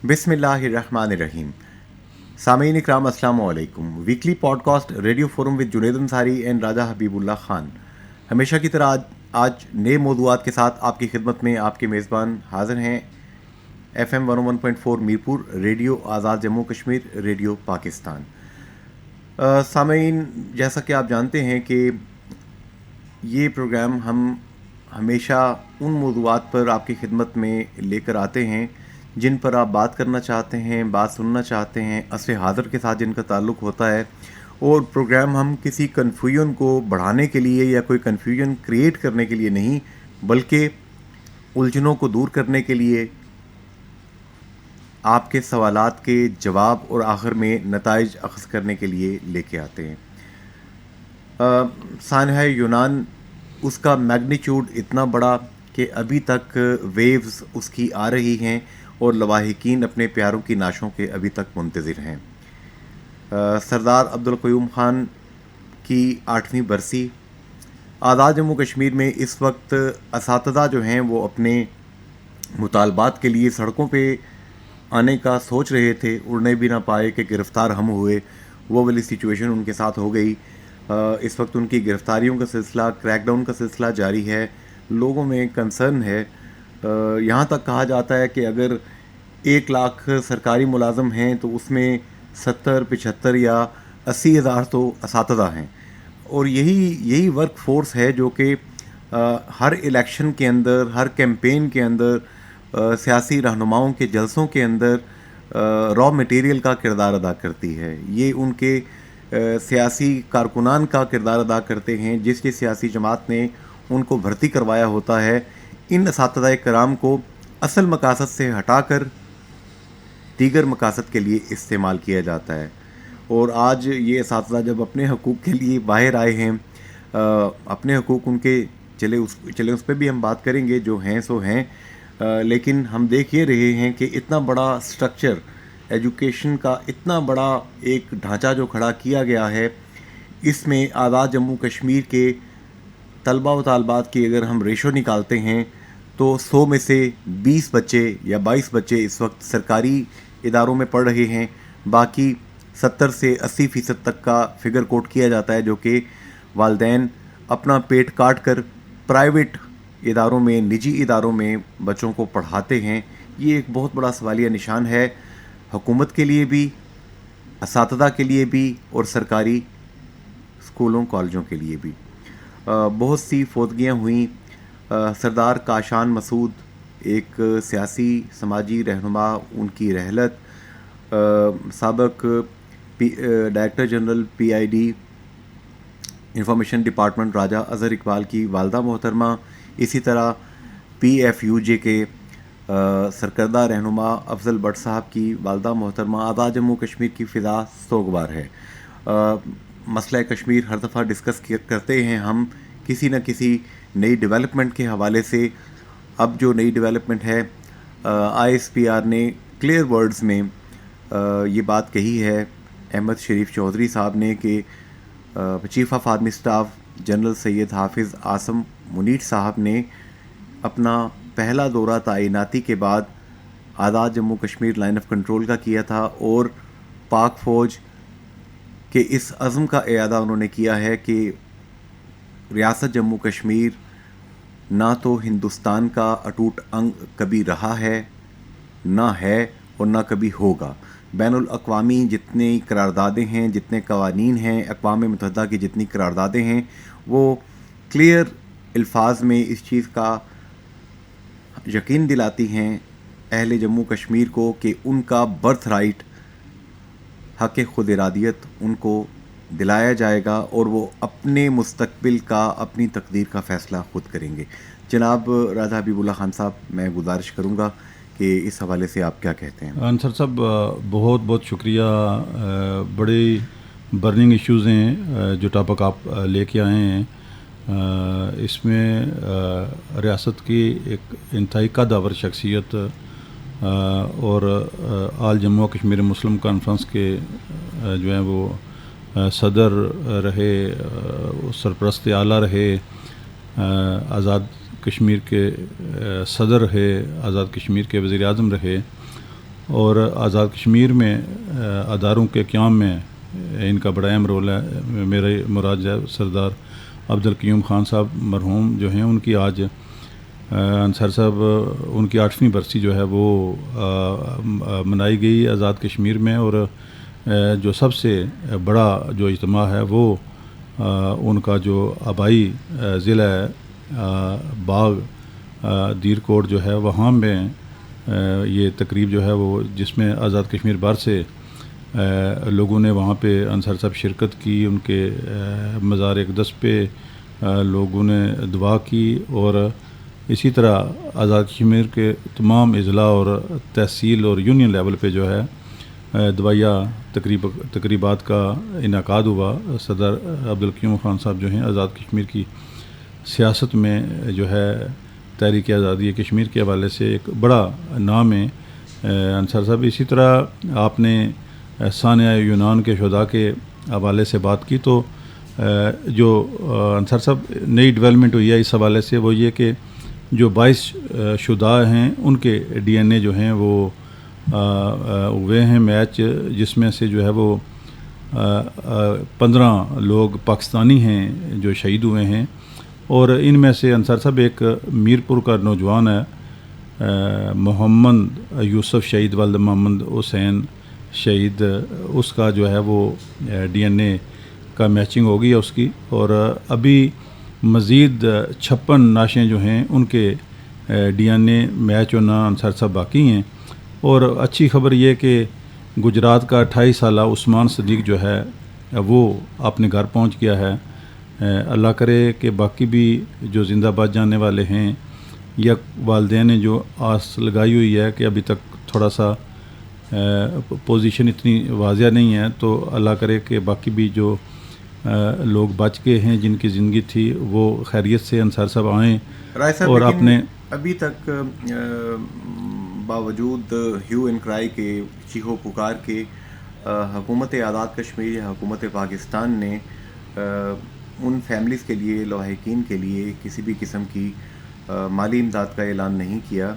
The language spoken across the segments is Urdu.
بسم اللہ الرحمن الرحیم. سامعین اکرام السلام علیکم. Weekly podcast radio forum with Junaid Ansari and Raja Habibullah Khan. ہمیشہ کی طرح آج نئے موضوعات کے ساتھ آپ کی خدمت میں آپ کے میزبان حاضر ہیں. F M 101.4 Mirpur radio Azad Jammu Kashmir radio Pakistan. سامعین, جیسا کہ آپ جانتے ہیں کہ یہ پروگرام ہم ہمیشہ ان موضوعات پر آپ کی خدمت میں لے کر آتے ہیں جن پر آپ بات کرنا چاہتے ہیں, بات سننا چاہتے ہیں, عصر حاضر کے ساتھ جن کا تعلق ہوتا ہے. اور پروگرام ہم کسی کنفیوژن کو بڑھانے کے لیے یا کوئی کنفیوژن کریٹ کرنے کے لیے نہیں, بلکہ الجھنوں کو دور کرنے کے لیے, آپ کے سوالات کے جواب اور آخر میں نتائج اخذ کرنے کے لیے لے کے آتے ہیں. سانحہ یونان, اس کا میگنیچیوڈ اتنا بڑا کہ ابھی تک ویوز اس کی آ رہی ہیں اور لواحقین اپنے پیاروں کی نعشوں کے ابھی تک منتظر ہیں. سردار عبدالقیوم خان کی 8ویں برسی. آزاد جموں کشمیر میں اس وقت اساتذہ جو ہیں وہ اپنے مطالبات کے لیے سڑکوں پہ آنے کا سوچ رہے تھے, اڑنے بھی نہ پائے کہ گرفتار ہم ہوئے. وہ والی سچویشن ان کے ساتھ ہو گئی. اس وقت ان کی گرفتاریوں کا سلسلہ, کریک ڈاؤن کا سلسلہ جاری ہے. لوگوں میں کنسرن ہے. یہاں تک کہا جاتا ہے کہ اگر 1 لاکھ سرکاری ملازم ہیں تو اس میں 70, 75 یا 80 ہزار تو اساتذہ ہیں. اور یہی ورک فورس ہے جو کہ ہر الیکشن کے اندر, ہر کیمپین کے اندر, سیاسی رہنماؤں کے جلسوں کے اندر را مٹیریل کا کردار ادا کرتی ہے. یہ ان کے سیاسی کارکنان کا کردار ادا کرتے ہیں جس کی سیاسی جماعت نے ان کو بھرتی کروایا ہوتا ہے. ان اساتذہ کرام کو اصل مقاصد سے ہٹا کر دیگر مقاصد کے لیے استعمال کیا جاتا ہے. اور آج یہ اساتذہ جب اپنے حقوق کے لیے باہر آئے ہیں, اپنے حقوق ان کے چلے اس پہ بھی ہم بات کریں گے, جو ہیں سو ہیں, لیکن ہم دیکھ یہ رہے ہیں کہ اتنا بڑا سٹرکچر ایجوکیشن کا, اتنا بڑا ایک ڈھانچہ جو کھڑا کیا گیا ہے, اس میں آزاد جموں کشمیر کے طلبہ و طالبات کی اگر ہم ریشو نکالتے ہیں تو 100 میں سے 20 بچے یا 22 بچے اس وقت سرکاری اداروں میں پڑھ رہے ہیں. باقی 70 سے 80% تک کا فگر کوٹ کیا جاتا ہے جو کہ والدین اپنا پیٹ کاٹ کر پرائیویٹ اداروں میں, نجی اداروں میں بچوں کو پڑھاتے ہیں. یہ ایک بہت بڑا سوالیہ نشان ہے حکومت کے لیے بھی, اساتذہ کے لیے بھی, اور سرکاری اسکولوں کالجوں کے لیے بھی. بہت سی فوتگیاں ہوئیں. سردار کاشان مسعود, ایک سیاسی سماجی رہنما, ان کی رحلت. سابق director general PID information department Raja Azhar Iqbal کی والدہ محترمہ. اسی طرح PFUJ کے سرکردہ رہنما افضل بٹ صاحب کی والدہ محترمہ. آزاد جموں کشمیر کی فضا سوگوار ہے. مسئلہ کشمیر ہر دفعہ ڈسکس کرتے ہیں ہم کسی نہ کسی نئی ڈیولپمنٹ کے حوالے سے. اب جو نئی ڈیولپمنٹ ہے, ISPR نے کلیئر ورڈز میں یہ بات کہی ہے, احمد شریف چودھری صاحب نے, کہ chief of army staff general Syed Hafiz Asim minute صاحب نے اپنا پہلا دورہ تعیناتی کے بعد Azad Jammu Kashmir line of control کا کیا تھا, اور پاک فوج کے اس عزم کا اعادہ انہوں نے کیا ہے کہ ریاست جموں کشمیر نہ تو ہندوستان کا اٹوٹ انگ کبھی رہا ہے, نہ ہے, اور نہ کبھی ہوگا. بین الاقوامی جتنی قراردادیں ہیں, جتنے قوانین ہیں, اقوام متحدہ کی جتنی قراردادیں ہیں, وہ کلیئر الفاظ میں اس چیز کا یقین دلاتی ہیں اہل جموں کشمیر کو کہ ان کا برتھ رائٹ, حق خود ارادیت ان کو دلایا جائے گا, اور وہ اپنے مستقبل کا, اپنی تقدیر کا فیصلہ خود کریں گے. جناب راجہ حبیب اللہ خان صاحب, میں گزارش کروں گا کہ اس حوالے سے آپ کیا کہتے ہیں. انصر صاحب بہت بہت شکریہ. بڑے برننگ ایشوز ہیں جو ٹاپک آپ لے کے آئے ہیں. اس میں ریاست کی ایک انتہائی قدور شخصیت اور آل جموں کشمیر مسلم کانفرنس کے جو ہیں وہ صدر رہے, سرپرست اعلیٰ رہے, آزاد کشمیر کے صدر رہے, آزاد کشمیر کے وزیر اعظم رہے, اور آزاد کشمیر میں اداروں کے قیام میں ان کا بڑا اہم رول ہے. میرے مراد سردار عبدالقیوم خان صاحب مرحوم جو ہیں ان کی آج انصار صاحب ان کی 8ویں برسی جو ہے وہ منائی گئی آزاد کشمیر میں. اور جو سب سے بڑا جو اجتماع ہے وہ ان کا جو آبائی ضلع ہے باغ دیر کوٹ جو ہے وہاں میں یہ تقریب جو ہے وہ جس میں آزاد کشمیر بار سے لوگوں نے وہاں پہ انصار صاحب شرکت کی. ان کے مزار اقدس پہ لوگوں نے دعا کی اور اسی طرح آزاد کشمیر کے تمام اضلاع اور تحصیل اور یونین لیول پہ جو ہے دعائیہ تقریبات کا انعقاد ہوا. صدر عبدالقیوم خان صاحب جو ہیں آزاد کشمیر کی سیاست میں جو ہے تحریک آزادی کشمیر کے حوالے سے ایک بڑا نام ہے انصار صاحب. اسی طرح آپ نے سانحہ یونان کے شہداء کے حوالے سے بات کی تو جو انصار صاحب نئی ڈیولپمنٹ ہوئی ہے اس حوالے سے وہ یہ کہ جو 22 شہداء ہیں ان کے ڈی این اے جو ہیں وہ ہوئے ہیں میچ جس میں سے جو ہے وہ 15 لوگ پاکستانی ہیں جو شہید ہوئے ہیں. اور ان میں سے انصار صاحب ایک میرپور کا نوجوان ہے محمد یوسف شہید والد محمد حسین شہید. اس کا جو ہے وہ ڈی این اے کا میچنگ ہوگی اس کی. اور ابھی مزید 56 نعشیں جو ہیں ان کے ڈی این اے میچ ہونا انصار صاحب باقی ہیں. اور اچھی خبر یہ کہ گجرات کا 28 سالہ عثمان صدیق جو ہے وہ اپنے گھر پہنچ گیا ہے. اللہ کرے کہ باقی بھی جو زندہ باد جانے والے ہیں یا والدین نے جو آس لگائی ہوئی ہے کہ ابھی تک تھوڑا سا پوزیشن اتنی واضح نہیں ہے تو اللہ کرے کہ باقی بھی جو لوگ بچ کے ہیں جن کی زندگی تھی وہ خیریت سے انصار صاحب آئیں. اور اپنے ابھی تک باوجود ہیو اینڈ کرائی کے چیخو پکار کے حکومت آزاد کشمیر یا حکومت پاکستان نے ان فیملیز کے لیے لواحقین کے لیے کسی بھی قسم کی مالی امداد کا اعلان نہیں کیا.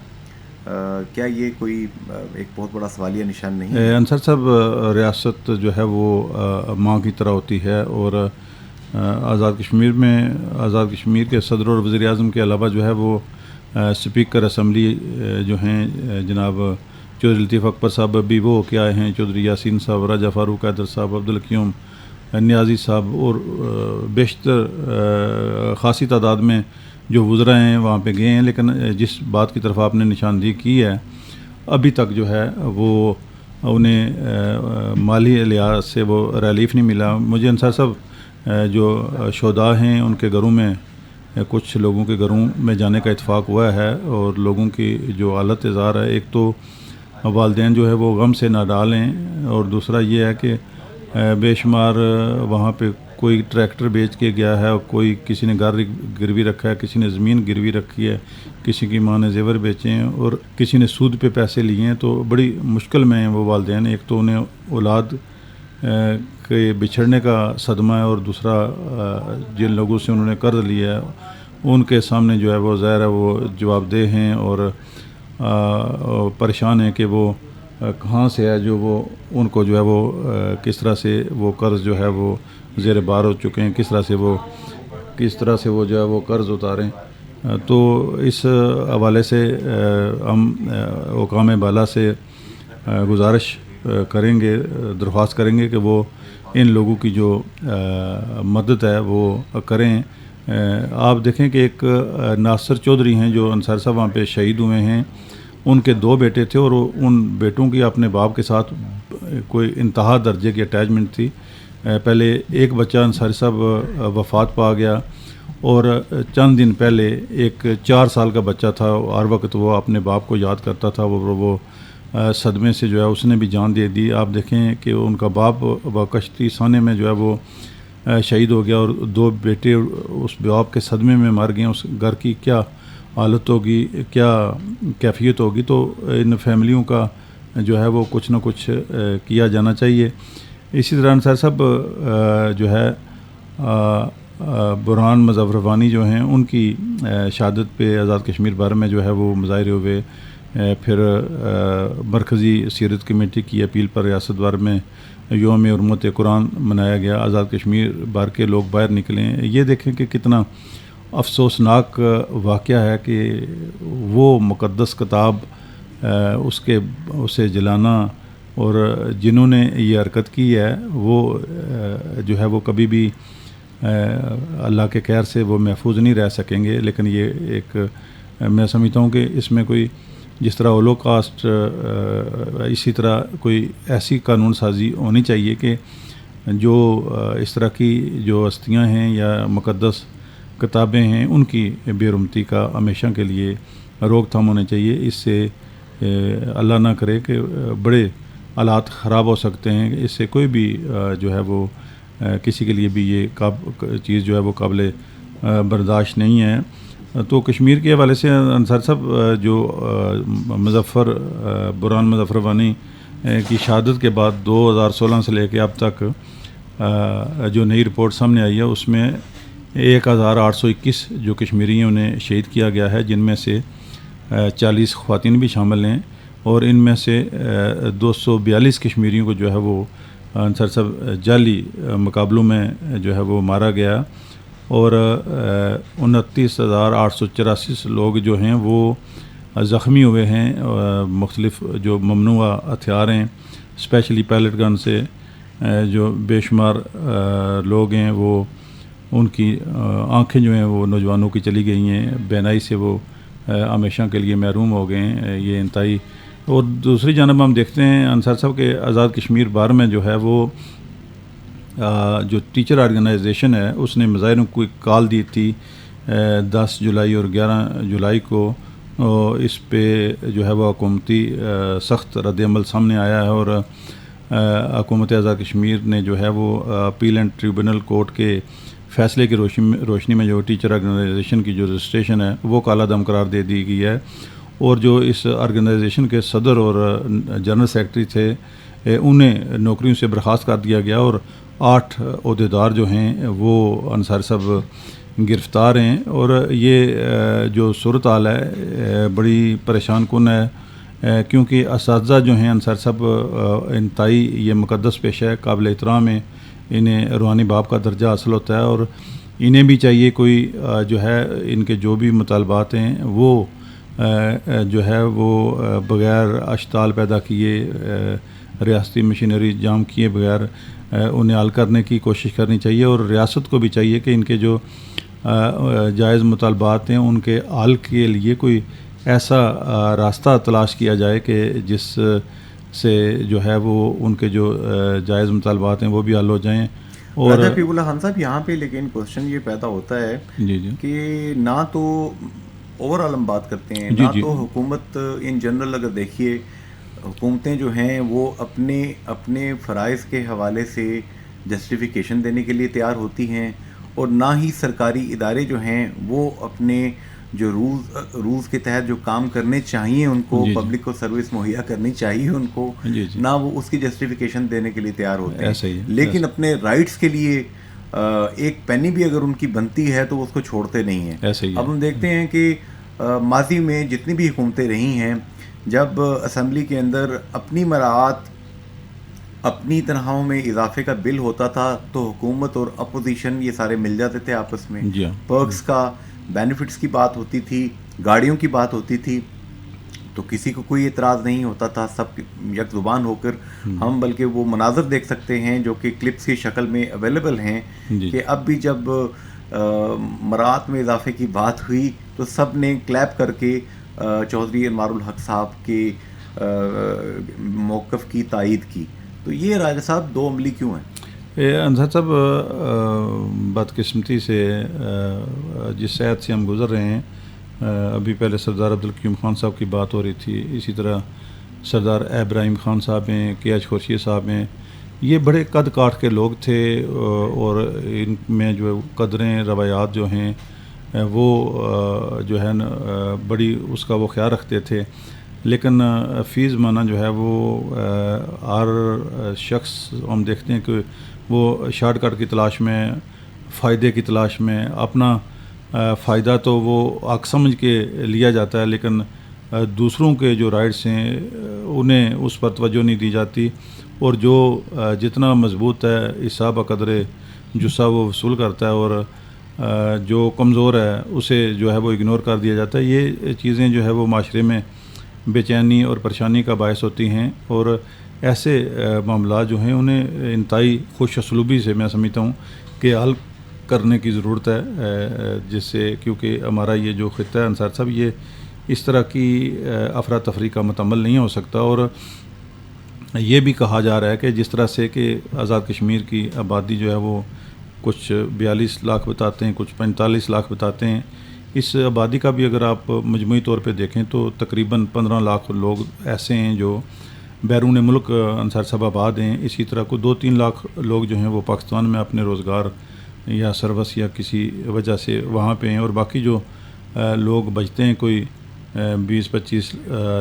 کیا یہ کوئی ایک بہت بڑا سوالیہ نشان نہیں ہے؟ انصار صاحب ریاست جو ہے وہ ماں کی طرح ہوتی ہے اور آزاد کشمیر کے صدر اور وزیر اعظم کے علاوہ جو ہے وہ اسپیکر اسمبلی جو ہیں جناب چودھری لطیف اکبر صاحب ابھی وہ کیا آئے ہیں, چودھری یاسین صاحب, راجہ فاروق حیدر صاحب, عبدالقیوم نیازی صاحب اور بیشتر خاصی تعداد میں جو وزراء ہیں وہاں پہ گئے ہیں. لیکن جس بات کی طرف آپ نے نشاندہی کی ہے ابھی تک جو ہے وہ انہیں مالی لحاظ سے وہ ریلیف نہیں ملا. مجھے انصار صاحب جو شہداء ہیں ان کے گھروں میں کچھ لوگوں کے گھروں میں جانے کا اتفاق ہوا ہے اور لوگوں کی جو حالت اظہار ہے, ایک تو والدین جو ہے وہ غم سے ناڈال ہیں اور دوسرا یہ ہے کہ بے شمار وہاں پہ کوئی ٹریکٹر بیچ کے گیا ہے اور کوئی کسی نے گھر گروی رکھا ہے, کسی نے زمین گروی رکھی ہے, کسی کی ماں نے زیور بیچے ہیں اور کسی نے سود پہ پیسے لیے ہیں. تو بڑی مشکل میں ہیں وہ والدین. ایک تو انہیں اولاد کے بچھڑنے کا صدمہ ہے اور دوسرا جن لوگوں سے انہوں نے قرض لیا ہے ان کے سامنے جو ہے وہ ظاہر ہے وہ جواب دہ ہیں اور پریشان ہیں کہ وہ کہاں سے ہے جو وہ ان کو جو ہے وہ کس طرح سے وہ قرض جو ہے وہ زیر بار ہو چکے ہیں, کس طرح سے وہ جو ہے وہ قرض اتاریں. تو اس حوالے سے ہم حکام بالا سے گزارش کریں گے, درخواست کریں گے کہ وہ ان لوگوں کی جو مدد ہے وہ کریں. آپ دیکھیں کہ ایک ناصر چودھری ہیں جو انصار صاحب وہاں پہ شہید ہوئے ہیں, ان کے 2 بیٹے تھے اور ان بیٹوں کی اپنے باپ کے ساتھ کوئی انتہا درجے کی اٹیچمنٹ تھی. پہلے ایک بچہ انصاری صاحب وفات پا گیا اور چند دن پہلے ایک 4 سال کا بچہ تھا, ہر وقت وہ اپنے باپ کو یاد کرتا تھا. وہ صدمے سے جو ہے اس نے بھی جان دے دی. آپ دیکھیں کہ ان کا باپ کشتی سانے میں جو ہے وہ شہید ہو گیا اور 2 بیٹے اس باپ کے صدمے میں مر گئے. اس گھر کی کیا حالت ہوگی, کیا کیفیت ہوگی. تو ان فیملیوں کا جو ہے وہ کچھ نہ کچھ کیا جانا چاہیے. اسی طرح انصار صاحب جو ہے برہان مظفر وانی جو ہیں ان کی شہادت پہ آزاد کشمیر بھر میں جو ہے وہ مظاہرے ہوئے, پھر مرکزی سیرت کمیٹی کی اپیل پر ریاست بھر میں یوم حرمت قرآن منایا گیا، آزاد کشمیر بھر کے لوگ باہر نکلیں. یہ دیکھیں کہ کتنا افسوسناک واقعہ ہے کہ وہ مقدس کتاب اسے جلانا، اور جنہوں نے یہ حرکت کی ہے وہ جو ہے وہ کبھی بھی اللہ کے قہر سے وہ محفوظ نہیں رہ سکیں گے. لیکن یہ ایک میں سمجھتا ہوں کہ اس میں کوئی جس طرح ہولوکاسٹ، اسی طرح کوئی ایسی قانون سازی ہونی چاہیے کہ جو اس طرح کی جو ہستیاں ہیں یا مقدس کتابیں ہیں ان کی بے حرمتی کا ہمیشہ کے لیے روک تھام ہونے چاہیے. اس سے اللہ نہ کرے کہ بڑے حالات خراب ہو سکتے ہیں. اس سے کوئی بھی جو ہے وہ کسی کے لیے بھی یہ چیز جو ہے وہ قابل برداشت نہیں ہے. تو کشمیر کے حوالے سے انصار صاحب جو برہان مظفر وانی کی شہادت کے بعد 2016 سے لے کے اب تک جو نئی رپورٹ سامنے آئی ہے اس میں 1821 جو کشمیری ہیں انہیں شہید کیا گیا ہے، جن میں سے 40 خواتین بھی شامل ہیں، اور ان میں سے 242 کشمیریوں کو جو ہے وہ انصار صاحب جعلی مقابلوں میں جو ہے وہ مارا گیا، اور 29,884 لوگ جو ہیں وہ زخمی ہوئے ہیں. مختلف جو ممنوعہ ہتھیار ہیں اسپیشلی پیلٹ گن سے جو بے شمار لوگ ہیں وہ ان کی آنکھیں جو ہیں وہ نوجوانوں کی چلی گئی ہیں، بینائی سے وہ ہمیشہ کے لیے محروم ہو گئے ہیں. یہ انتہائی. اور دوسری جانب ہم دیکھتے ہیں انصار صاحب کہ آزاد کشمیر بار میں جو ہے وہ جو ٹیچر آرگنائزیشن ہے اس نے مظاہروں کو ایک کال دی تھی 10 جولائی اور 11 جولائی کو. اس پہ جو ہے وہ حکومتی سخت رد عمل سامنے آیا ہے، اور حکومت آزاد کشمیر نے جو ہے وہ اپیل اینڈ ٹریبونل کورٹ کے فیصلے کی روشنی میں جو ٹیچر آرگنائزیشن کی جو رجسٹریشن ہے وہ کالا دم قرار دے دی گئی ہے. اور جو اس آرگنائزیشن کے صدر اور جنرل سیکرٹری تھے انہیں نوکریوں سے برخاست کر دیا گیا، اور 8 عہدیدار جو ہیں وہ انصار صاحب گرفتار ہیں. اور یہ جو صورتحال ہے بڑی پریشان کن ہے، کیونکہ اساتذہ جو ہیں انصار صاحب انتہائی یہ مقدس پیشہ ہے، قابل احترام ہے، انہیں روحانی باپ کا درجہ حاصل ہوتا ہے، اور انہیں بھی چاہیے کوئی جو ہے ان کے جو بھی مطالبات ہیں وہ جو ہے وہ بغیر اشتعال پیدا کیے، ریاستی مشینری جام کیے بغیر انہیں حل کرنے کی کوشش کرنی چاہیے. اور ریاست کو بھی چاہیے کہ ان کے جو جائز مطالبات ہیں ان کے حل کے لیے کوئی ایسا راستہ تلاش کیا جائے کہ جس سے جو ہے وہ ان کے جو جائز مطالبات ہیں وہ بھی حل ہو جائیں. اور خان صاحب یہاں پہ لیکن کوشچن یہ پیدا ہوتا ہے جی کہ نہ تو اوور آل ہم بات کرتے ہیں، نہ تو حکومت ان جنرل اگر دیکھیے حکومتیں جو ہیں وہ اپنے فرائض کے حوالے سے جسٹیفیکیشن دینے کے لیے تیار ہوتی ہیں، اور نہ ہی سرکاری ادارے جو ہیں وہ اپنے جو رولز کے تحت جو کام کرنے چاہیے ان کو پبلک کو سروس مہیا کرنی چاہیے ان کو، نہ وہ اس کی جسٹیفیکیشن دینے کے لیے تیار ہوتے ہیں. لیکن اپنے رائٹس کے لیے ایک پینی بھی اگر ان کی بنتی ہے تو وہ اس کو چھوڑتے نہیں ہیں. اب ہم دیکھتے ہیں کہ ماضی میں جتنی بھی حکومتیں رہی ہیں، جب اسمبلی کے اندر اپنی مراعات اپنی تنخواہوں میں اضافے کا بل ہوتا تھا تو حکومت اور اپوزیشن یہ سارے مل جاتے تھے آپس میں. پرکس کا، بینیفٹس کی بات ہوتی تھی، گاڑیوں کی بات ہوتی تھی، تو کسی کو کوئی اعتراض نہیں ہوتا تھا. سب یک زبان ہو کر ہم بلکہ وہ مناظر دیکھ سکتے ہیں جو کہ کلپس کی شکل میں اویلیبل ہیں کہ اب بھی جب مراعات میں اضافے کی بات ہوئی تو سب نے کلیپ کر کے چودھری انوار الحق صاحب کے موقف کی تائید کی. تو یہ راجہ صاحب دو عملی کیوں ہیں؟ انصار صاحب بدقسمتی سے جس صحت سے ہم گزر رہے ہیں، ابھی پہلے سردار عبدالقیوم خان صاحب کی بات ہو رہی تھی، اسی طرح سردار ابراہیم خان صاحب ہیں، کے ایچ خورشید صاحب ہیں. یہ بڑے قد کاٹ کے لوگ تھے، اور ان میں جو قدریں روایات جو ہیں وہ جو ہے بڑی اس کا وہ خیال رکھتے تھے. لیکن فی زمانہ جو ہے وہ ہر شخص ہم دیکھتے ہیں کہ وہ شارٹ کٹ کی تلاش میں، فائدے کی تلاش میں، اپنا فائدہ تو وہ حق سمجھ کے لیا جاتا ہے، لیکن دوسروں کے جو رائٹس ہیں انہیں اس پر توجہ نہیں دی جاتی، اور جو جتنا مضبوط ہے حساب قدر جسہ وہ وصول کرتا ہے، اور جو کمزور ہے اسے جو ہے وہ اگنور کر دیا جاتا ہے. یہ چیزیں جو ہے وہ معاشرے میں بے چینی اور پریشانی کا باعث ہوتی ہیں، اور ایسے معاملات جو ہیں انہیں انتہائی خوش اسلوبی سے میں سمجھتا ہوں کہ حل کرنے کی ضرورت ہے، جس سے کیونکہ ہمارا یہ جو خطہ ہے انصار صاحب، یہ اس طرح کی افراتفری کا متعمل نہیں ہو سکتا. اور یہ بھی کہا جا رہا ہے کہ جس طرح سے کہ آزاد کشمیر کی آبادی جو ہے وہ کچھ 42 لاکھ بتاتے ہیں، کچھ 45 لاکھ بتاتے ہیں، اس آبادی کا بھی اگر آپ مجموعی طور پہ دیکھیں تو تقریباً 15 لاکھ لوگ ایسے ہیں جو بیرون ملک انصار صاحب آباد ہیں. اسی طرح کو 2-3 لاکھ لوگ جو ہیں وہ پاکستان میں اپنے روزگار یا سروس یا کسی وجہ سے وہاں پہ ہیں، اور باقی جو لوگ بچتے ہیں کوئی 20-25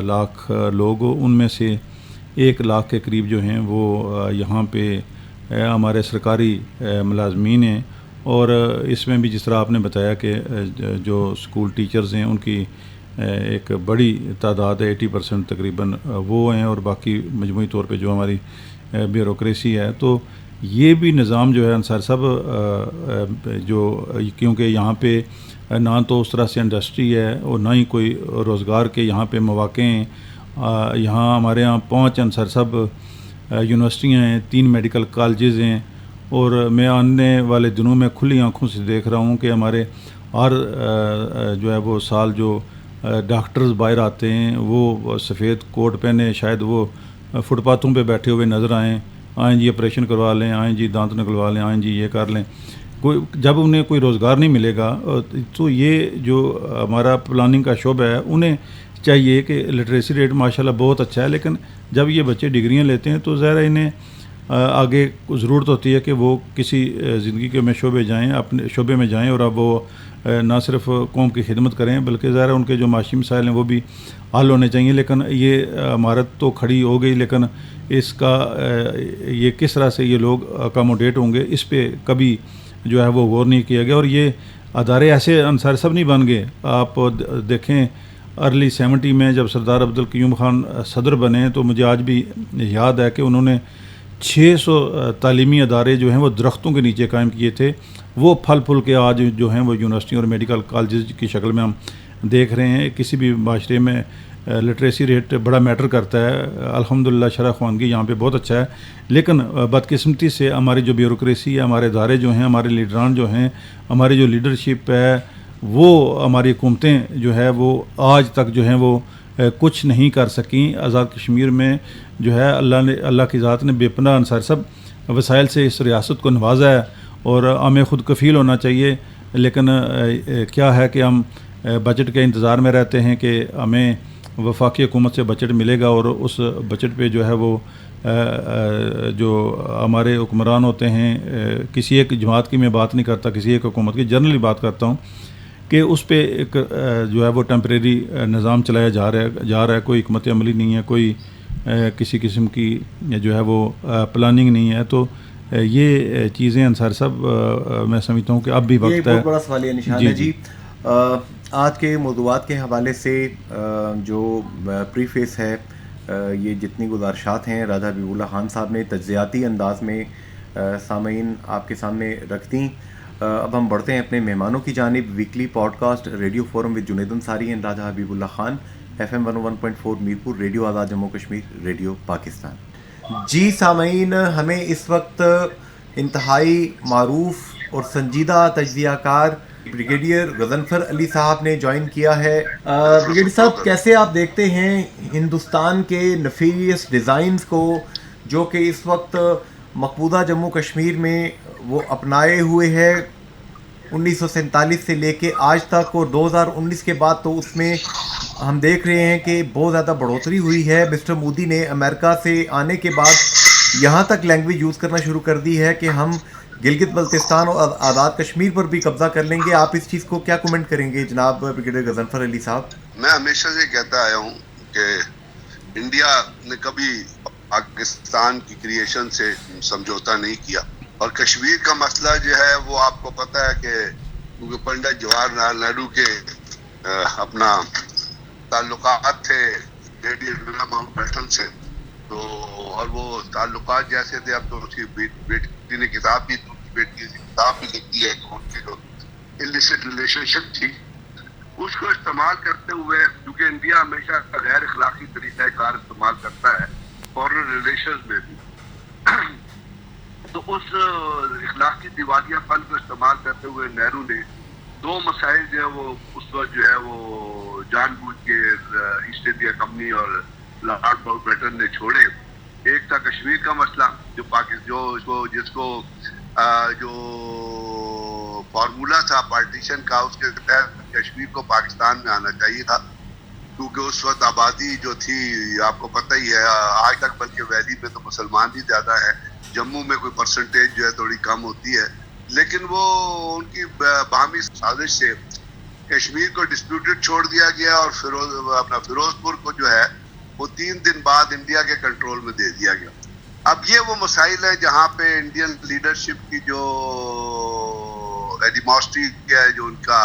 لاکھ لوگ، ان میں سے 1 لاکھ کے قریب جو ہیں وہ یہاں پہ ہمارے سرکاری ملازمین ہیں. اور اس میں بھی جس طرح آپ نے بتایا کہ جو اسکول ٹیچرز ہیں ان کی ایک بڑی تعداد ہے، 80% تقریباً وہ ہیں، اور باقی مجموعی طور پہ جو ہماری بیوروکریسی ہے. تو یہ بھی نظام جو ہے انصار صاحب جو کیونکہ یہاں پہ نہ تو اس طرح سے انڈسٹری ہے اور نہ ہی کوئی روزگار کے یہاں پہ مواقع ہیں. یہاں ہمارے یہاں 5 انصار صاحب یونیورسٹیاں ہیں، 3 میڈیکل کالجز ہیں، اور میں آنے والے دنوں میں کھلی آنکھوں سے دیکھ رہا ہوں کہ ہمارے ہر جو ہے وہ سال جو ڈاکٹرز باہر آتے ہیں وہ سفید کوٹ پہنے شاید وہ فٹ پاتھوں پہ بیٹھے ہوئے نظر آئیں جی آپریشن کروا لیں، آئیں جی دانت نکلوا لیں، آئیں جی یہ کر لیں. جب انہیں کوئی روزگار نہیں ملے گا تو یہ جو ہمارا پلاننگ کا شعبہ ہے انہیں چاہیے کہ لٹریسی ریٹ ماشاءاللہ بہت اچھا ہے، لیکن جب یہ بچے ڈگریاں لیتے ہیں تو ظاہر ہے انہیں آگے ضرورت ہوتی ہے کہ وہ کسی زندگی کے میں اپنے شعبے میں جائیں، اور اب وہ نہ صرف قوم کی خدمت کریں بلکہ ظاہر ہے ان کے جو معاشی مسائل ہیں وہ بھی حل ہونے چاہیے. لیکن یہ عمارت تو کھڑی ہو گئی، لیکن اس کا یہ کس طرح سے یہ لوگ اکاموڈیٹ ہوں گے اس پہ کبھی جو ہے وہ غور نہیں کیا گیا. اور یہ ادارے ایسے انصار صاحب نہیں بن گئے. آپ دیکھیں ارلی 70 میں جب سردار عبدالقیوم خان صدر بنے تو مجھے آج بھی یاد ہے کہ انہوں نے 600 تعلیمی ادارے جو ہیں وہ درختوں کے نیچے قائم کیے تھے. وہ پھل پھول کے آج جو ہیں وہ یونیورسٹی اور میڈیکل کالجز کی شکل میں ہم دیکھ رہے ہیں. کسی بھی معاشرے میں لٹریسی ریٹ بڑا میٹر کرتا ہے. الحمدللہ شرح خوانگی یہاں پہ بہت اچھا ہے، لیکن بدقسمتی سے ہماری جو بیوروکریسی ہے، ہمارے ادارے جو ہیں، ہمارے لیڈران جو ہیں، ہماری جو لیڈرشپ ہے، وہ ہماری حکومتیں جو ہے وہ آج تک جو ہیں وہ کچھ نہیں کر سکیں. آزاد کشمیر میں جو ہے اللہ کی ذات نے بے پناہ انصار سب وسائل سے اس ریاست کو نوازا ہے، اور ہمیں خود کفیل ہونا چاہیے. لیکن کیا ہے کہ ہم بجٹ کے انتظار میں رہتے ہیں کہ ہمیں وفاقی حکومت سے بجٹ ملے گا، اور اس بجٹ پہ جو ہے وہ جو ہمارے حکمران ہوتے ہیں، کسی ایک جماعت کی میں بات نہیں کرتا، کسی ایک حکومت کی جنرلی بات کرتا ہوں، کہ اس پہ ایک جو ہے وہ ٹیمپریری نظام چلایا جا رہا ہے. کوئی حکمت عملی نہیں ہے، کوئی کسی قسم کی جو ہے وہ پلاننگ نہیں ہے. تو یہ چیزیں انصار صاحب میں سمجھتا ہوں کہ اب بھی وقت ہے. بہت بڑا سوالیہ نشان ہے جی. آج کے موضوعات کے حوالے سے جو پری فیس ہے، یہ جتنی گزارشات ہیں راجہ حبیب اللہ خان صاحب نے تجزیاتی انداز میں سامعین آپ کے سامنے رکھ دیں. اب ہم بڑھتے ہیں اپنے مہمانوں کی جانب. Weekly podcast radio forum with Junaid Ansari and Raja Habibullah Khan, FM 101.4 Mirpur, radio Azad Jammu Kashmir, radio Pakistan. جی سامعین، ہمیں اس وقت انتہائی معروف اور سنجیدہ تجزیہ کار بریگیڈیئر غضنفر علی صاحب نے جوائن کیا ہے. بریگیڈیئر صاحب، کیسے آپ دیکھتے ہیں ہندوستان کے نفیریس ڈیزائنز کو جو کہ اس وقت مقبوضہ جموں کشمیر میں وہ اپنائے ہوئے ہے 1947 سے لے کے آج تک، اور 2019 کے بعد تو اس میں ہم دیکھ رہے ہیں کہ بہت زیادہ بڑھوتری ہوئی ہے. مسٹر مودی نے امریکہ سے آنے کے بعد یہاں تک لینگویج یوز کرنا شروع کر دی ہے کہ ہم گلگت بلتستان اور آزاد کشمیر پر بھی قبضہ کر لیں گے. آپ اس چیز کو کیا کومنٹ کریں گے جناب بریگیڈیئر غضنفر علی صاحب؟ میں ہمیشہ سے کہتا آیا ہوں کہ انڈیا نے کبھی پاکستان کی کریشن سے سمجھوتا نہیں کیا، اور کشمیر کا مسئلہ جو ہے وہ آپ کو پتہ ہے کہ کیونکہ پنڈت جواہر لال نہرو کے اپنا تعلقات تھے لیڈی ایڈویلا ماؤنٹ بیٹن سے، تو اور وہ تعلقات جیسے تھے، اب تو اس کی بیٹی نے کتاب بھی، بیٹی نے کتاب بھی لکھی ہے کہ ان کی جو illicit ریلیشن شپ تھی اس کو استعمال کرتے ہوئے، کیونکہ انڈیا ہمیشہ غیر اخلاقی طریقہ کار استعمال کرتا ہے فورن ریلیشنز میں بھی، تو اس اخلاقی دیوالیہ پن کو استعمال کرتے ہوئے نہرو نے دو مسائل جو ہے وہ اس وقت جو ہے وہ جان بوجھ کے ایسٹ انڈیا کمپنی اور لارڈ ماؤنٹ بیٹن نے چھوڑے. ایک تھا کشمیر کا مسئلہ جس کو جو فارمولا تھا پارٹیشن کا، اس کے تحت کشمیر کو پاکستان میں آنا چاہیے تھا، کیونکہ اس وقت آبادی جو تھی آپ کو پتہ ہی ہے آج تک، بلکہ ویلی میں تو مسلمان ہی زیادہ ہیں، جموں میں کوئی پرسنٹیج جو ہے تھوڑی کم ہوتی ہے، لیکن وہ ان کی باہمی سازش سے کشمیر کو ڈسپیوٹڈ چھوڑ دیا گیا اور فیروز پور کو جو ہے وہ 3 دن بعد انڈیا کے کنٹرول میں دے دیا گیا. اب یہ وہ مسائل ہیں جہاں پہ انڈین لیڈرشپ کی جو اینیموسٹی ہے، جو ان کا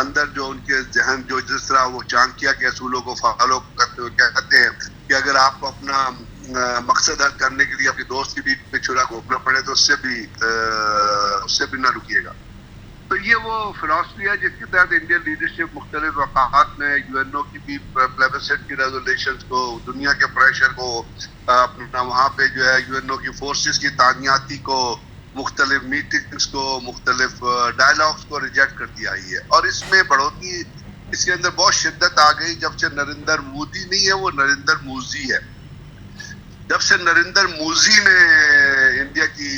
اندر جو ان کے ذہن جو جس طرح وہ چانکیہ کے اصولوں کو فالو کرتے ہوئے کہتے ہیں کہ اگر آپ کو اپنا مقصد حل کرنے کے لیے اپنے دوست کی بیٹ پہ چھرا گھونپنا پڑے تو اس سے بھی نہ رکیے گا. تو یہ وہ فلاسفی ہے جس کے تحت انڈین لیڈرشپ مختلف اوقات میں یو این او کی بھی پلیبسٹ کی ریزولیشنز کو، دنیا کے پریشر کو، اپنا وہاں پہ جو ہے یو این او کی فورسز کی تعیناتی کو، مختلف میٹنگز کو، مختلف ڈائلاگز کو ریجیکٹ کر دیا ہے. اور اس میں بڑھوتری اس کے اندر بہت شدت آ گئی جب سے نریندر مودی نہیں ہے، وہ نریندر موزی ہے. جب سے نریندر موزی نے انڈیا کی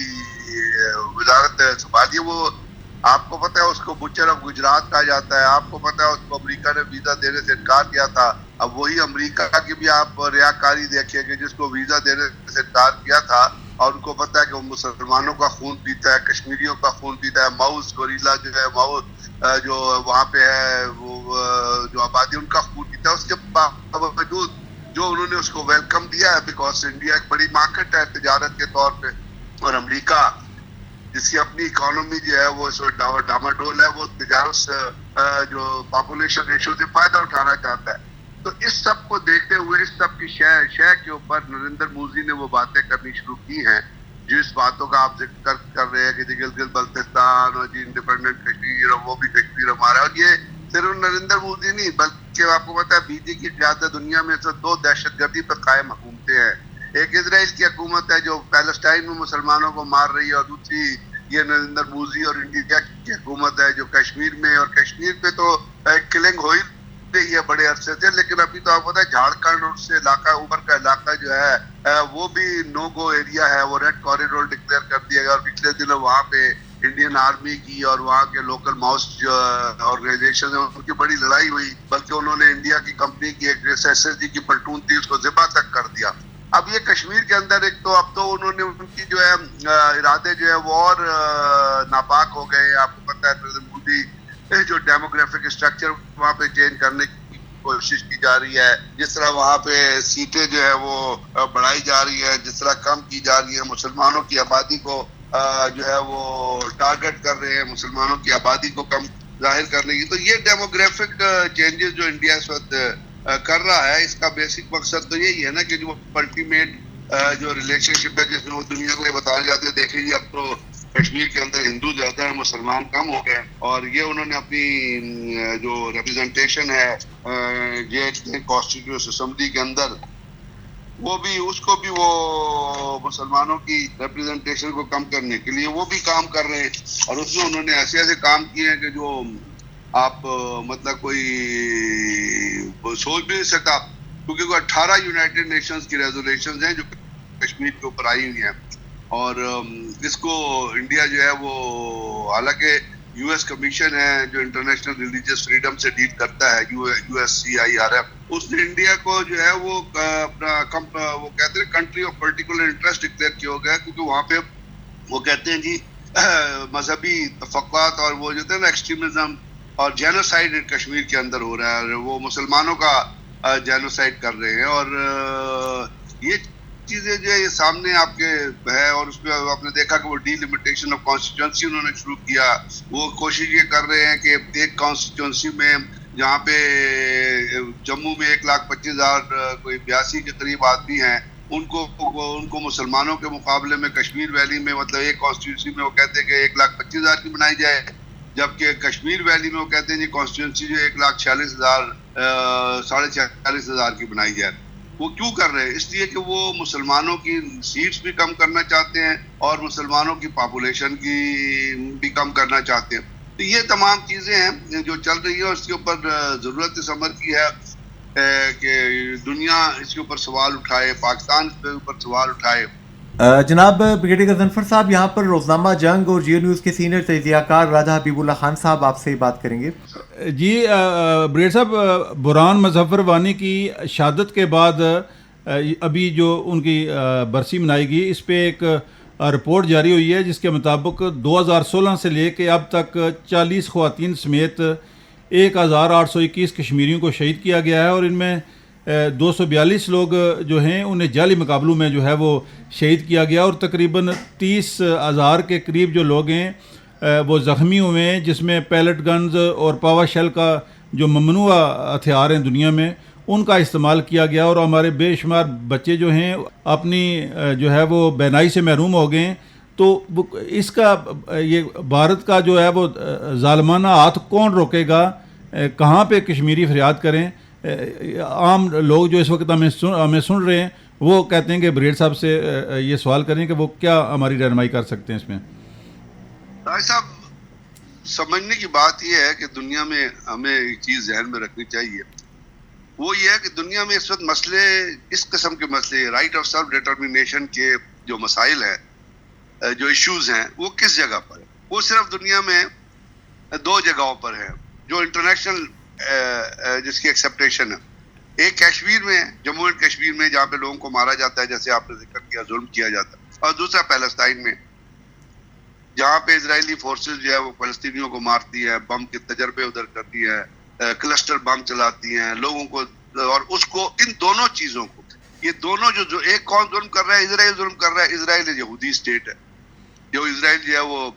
وزارت سنبھالی، وہ آپ کو پتہ ہے اس کو بچر آف گجرات کہا جاتا ہے، آپ کو پتہ ہے اس کو امریکہ نے ویزا دینے سے انکار کیا تھا. اب وہی امریکہ کی بھی آپ ریاکاری دیکھیں کہ جس کو ویزا دینے سے انکار کیا تھا اور ان کو پتہ ہے کہ وہ مسلمانوں کا خون پیتا ہے، کشمیریوں کا خون پیتا ہے. ماؤز گوریلا جو ہے، ماؤز جو وہاں پہ ہے، وہ جو آبادی ان کا خون پیتا ہے. اس کے باوجود جو انہوں نے اس کو ویلکم دیا ہے، بیکاز انڈیا ایک بڑی مارکیٹ ہے تجارت کے طور پہ، اور امریکہ جس کی اپنی اکانومی جو ہے وہ ڈاماڈول ہے، وہ تجارت سے جو پاپولیشن ریشو سے فائدہ اٹھانا چاہتا ہے. تو اس سب کو دیکھتے ہوئے، اس سب کی شے کے اوپر نریندر موزی نے وہ باتیں کرنی شروع کی ہیں جس باتوں کا آپ ذکر کر رہے ہیں کہ گلگت بلتستان اور جی انڈیپینڈنٹ کشمیر، اور وہ بھی کشمیر ہمارا. اور یہ صرف نریندر مودی نہیں بلکہ آپ کو پتہ ہے بی جے کی قیادت دنیا میں سے 2 دہشت گردی پر قائم حکومتیں ہیں. ایک اسرائیل کی حکومت ہے جو پیلسٹائن میں مسلمانوں کو مار رہی ہے، اور دوسری یہ نریندر مودی اور انڈیا کی حکومت ہے جو کشمیر میں، اور کشمیر پہ تو کلنگ ہو ہی رہی ہے بڑے عرصے سے. لیکن ابھی تو آپ کو پتہ ہے جھارکھنڈ سے علاقہ، اوپر کا علاقہ جو ہے وہ بھی نو گو ایریا ہے، وہ ریڈ کوریڈور ڈکلیئر کر دیا گیا. اور پچھلے دنوں وہاں پہ انڈین آرمی کی اور وہاں کے لوکل ماؤسٹ آرگنائزیشن ہیں ان کی بڑی لڑائی ہوئی، بلکہ انہوں نے انڈیا کی کمپنی کی ایک ایس ایس جی کی پلٹون تھی اس کو ذبح تک کر دیا. اب یہ کشمیر کے اندر ایک تو اب تو انہوں نے ان کی جو ہے ارادے جو ہے وہ اور ناپاک ہو گئے. آپ کو پتہ ہے نریندر مودی جو ڈیموگرافک اسٹرکچر وہاں پہ چینج کرنے کی کوشش کی جا رہی ہے، جس طرح وہاں پہ سیٹیں جو ہے وہ بڑھائی جا رہی ہیں، جس طرح کم کی جا رہی ہے، مسلمانوں کی آبادی کو جو ہے وہ ٹارگٹ کر رہے ہیں، مسلمانوں کی آبادی کو کم ظاہر کرنے کی. تو یہ ڈیموگرافک چینجز جو انڈیا اس وقت کر رہا ہے، اس کا بیسک مقصد تو یہی ہے نا کہ جو الٹیمیٹ جو ریلیشن شپ ہے جس میں وہ دنیا کو یہ بتایا جاتے ہیں دیکھیں جی اب تو کشمیر کے اندر ہندو زیادہ ہیں، مسلمان کم ہو گئے. اور یہ انہوں نے اپنی جو ریپرزنٹیشن ہے کانسٹیٹیوشن اسمبلی کے اندر، وہ بھی اس کو بھی وہ مسلمانوں کی ریپرزنٹیشن کو کم کرنے کے لیے وہ بھی کام کر رہے ہیں. اور اس میں انہوں نے ایسے ایسے کام کیے ہیں کہ جو آپ مطلب کوئی سوچ بھی نہیں سکتا، کیونکہ کوئی 18 یونائٹڈ نیشنز کی ریزولیشنز ہیں جو کشمیر کے اوپر آئی ہوئی ہیں. اور اس کو انڈیا جو ہے وہ حالانکہ یو ایس کمیشن ہے جو انٹرنیشنل ریلیجیس فریڈم سے ڈیل کرتا ہے، U S C I R F, اس نے انڈیا کو جو ہے وہ اپنا وہ کہتے ہیں country of particular interest declare کیا ہو گیا، کیونکہ وہاں پہ وہ کہتے ہیں جی مذہبی تفرقات اور وہ جو ہے نا ایکسٹریمزم اور جینوسائڈ کشمیر کے اندر ہو رہا ہے، وہ مسلمانوں کا جینوسائڈ کر رہے ہیں. اور یہ چیزیں جو ہے یہ سامنے آپ کے ہے. اور اس میں آپ نے دیکھا کہ وہ ڈی لمیٹیشن آف کانسٹیٹوئنسی انہوں نے شروع کیا. وہ کوشش یہ کر رہے ہیں کہ ایک کانسٹیٹوئنسی میں جہاں پہ جموں میں 1,25,000 کوئی 82 کے قریب آدمی ہیں، ان کو مسلمانوں کے مقابلے میں کشمیر ویلی میں مطلب ایک کانسٹیٹیونسی میں وہ کہتے ہیں کہ 1,25,000 کی بنائی جائے، جبکہ کشمیر ویلی میں وہ کہتے ہیں جی کانسٹیٹیونسی جو 1,46,000 46,000 کی بنائی جائے. وہ کیوں کر رہے ہیں؟ اس لیے کہ وہ مسلمانوں کی سیٹس بھی کم کرنا چاہتے ہیں اور مسلمانوں کی پاپولیشن کی بھی کم کرنا چاہتے ہیں. تو یہ تمام چیزیں ہیں جو چل رہی ہیں، اور اس کے اوپر ضرورت اس امر کی ہے کہ دنیا اس کے اوپر سوال اٹھائے، پاکستان اس کے اوپر سوال اٹھائے. جناب بریگیڈیئر غضنفر صاحب، یہاں پر روزنامہ جنگ اور جیو نیوز کے سینئر تجزیہ کار راجہ حبیب اللہ خان صاحب آپ سے بات کریں گے. جی بریڈ صاحب، برہان مظفر وانی کی شہادت کے بعد ابھی جو ان کی برسی منائی گئی، اس پہ ایک رپورٹ جاری ہوئی ہے جس کے مطابق 2016 سے لے کے اب تک 40 خواتین سمیت 1,821 کشمیریوں کو شہید کیا گیا ہے، اور ان میں 242 لوگ جو ہیں انہیں جعلی مقابلوں میں جو ہے وہ شہید کیا گیا، اور تقریباً 30,000 کے قریب جو لوگ ہیں وہ زخمی ہوئے ہیں، جس میں پیلٹ گنز اور پاوا شیل کا جو ممنوع ہتھیار ہیں دنیا میں ان کا استعمال کیا گیا، اور ہمارے بے شمار بچے جو ہیں اپنی جو ہے وہ بینائی سے محروم ہو گئے ہیں. تو اس کا یہ بھارت کا جو ہے وہ ظالمانہ ہاتھ کون روکے گا؟ کہاں پہ کشمیری فریاد کریں؟ عام لوگ جو اس وقت ہمیں سن رہے ہیں وہ کہتے ہیں کہ بریڈ صاحب سے یہ سوال کریں کہ وہ کیا ہماری رہنمائی کر سکتے ہیں اس میں. بھائی صاحب، سمجھنے کی بات یہ ہے کہ دنیا میں ہمیں ایک چیز ذہن میں رکھنی چاہیے، وہ یہ ہے کہ دنیا میں اس وقت مسئلے، اس قسم کے مسئلے، رائٹ آف سیلف ڈٹرمینیشن کے جو مسائل ہیں، جو ایشوز ہیں، وہ کس جگہ پر ہے؟ وہ صرف دنیا میں 2 جگہوں پر ہے جو انٹرنیشنل جس کی ایکسیپٹیشن ہے. ایک کشمیر میں، جموں اینڈ کشمیر میں، جہاں پہ لوگوں کو مارا جاتا ہے جیسے آپ نے ذکر کیا، ظلم کیا جاتا ہے، اور دوسرا پیلسٹائن میں جہاں پہ اسرائیلی فورسز جو ہے وہ فلسطینیوں کو مارتی ہے، بم کے تجربے ادھر کرتی ہے، کلسٹر بم چلاتی ہیں لوگوں کو، اور اس کو، ان دونوں چیزوں کو، یہ دونوں جو ایک کون ظلم کر رہا ہے؟ اسرائیل ظلم کر رہا ہے. اسرائیل یہودی اسٹیٹ ہے، جو اسرائیل جو ہے وہ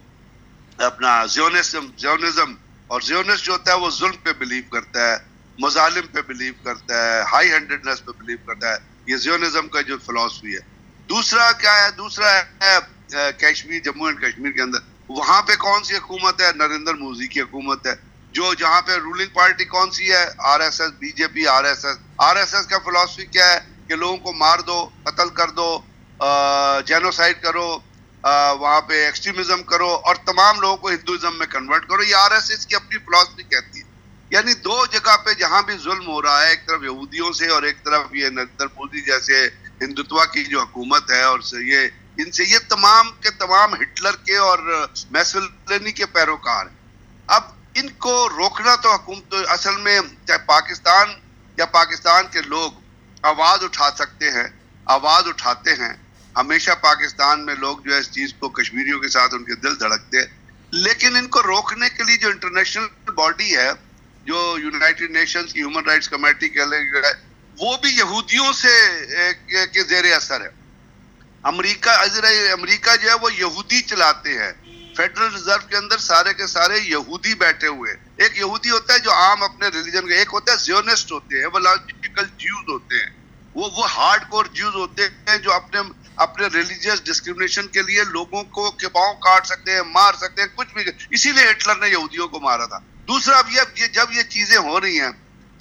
اپنا زیونزم، اور زیونسٹ جو ہوتا ہے وہ ظلم پہ بلیو کرتا ہے، مظالم پہ بلیو کرتا ہے، ہائی ہینڈڈنس پہ بلیو کرتا ہے. یہ زیونزم کا جو فلسفی ہے. دوسرا کیا ہے؟ دوسرا ہے کشمیر، جموں اینڈ کشمیر کے اندر وہاں پہ کون سی حکومت ہے؟ نریندر مودی کی حکومت ہے، جو جہاں پہ رولنگ پارٹی کون سی ہے؟ R S S, B J P, R S S. R S S کا فلسفی کیا ہے؟ کہ لوگوں کو مار دو، قتل کر دو، جینوسائڈ کرو، وہاں پہ ایکسٹریمزم کرو، اور تمام لوگوں کو ہندوازم میں کنورٹ کرو. یہ آر ایس ایس کی اپنی فلسفی کہتی ہے. یعنی 2 جگہ پہ جہاں بھی ظلم ہو رہا ہے، ایک طرف یہودیوں سے اور ایک طرف یہ نریندر مودی جیسے ہندوتوا کی جو حکومت ہے، اور ان سے یہ تمام کے تمام ہٹلر کے اور میسولینی کے پیروکار ہیں. اب ان کو روکنا تو حکومت، اصل میں چاہے پاکستان یا پاکستان کے لوگ آواز اٹھا سکتے ہیں، آواز اٹھاتے ہیں. ہمیشہ پاکستان میں لوگ جو ہے اس چیز کو، کشمیریوں کے ساتھ ان کے دل دھڑکتے، لیکن ان کو روکنے کے لیے جو انٹرنیشنل باڈی ہے، جو یونائٹڈ نیشنز کی ہیومن رائٹس کمیٹی کے لیے، وہ بھی یہودیوں سے کے زیر اثر ہے. امریکہ جو ہے وہ یہودی چلاتے ہیں. فیڈرل ریزرو کے اندر سارے کے سارے یہودی بیٹھے ہوئے. ایک یہودی ہوتا ہے جو عام اپنے ریلیجن کا، ایک ہوتا ہے زیونسٹ ہوتے ہیں، وہ لاجیکل جیوز ہوتے ہیں، وہ ہارڈ کور جیوز ہوتے ہیں جو اپنے ریلیجیس ڈسکریمنیشن کے لیے لوگوں کو کے پاؤں کاٹ سکتے ہیں، مار سکتے ہیں، کچھ بھی. اسی لیے ہٹلر نے یہودیوں کو مارا تھا. دوسرا، اب جب یہ چیزیں ہو رہی ہیں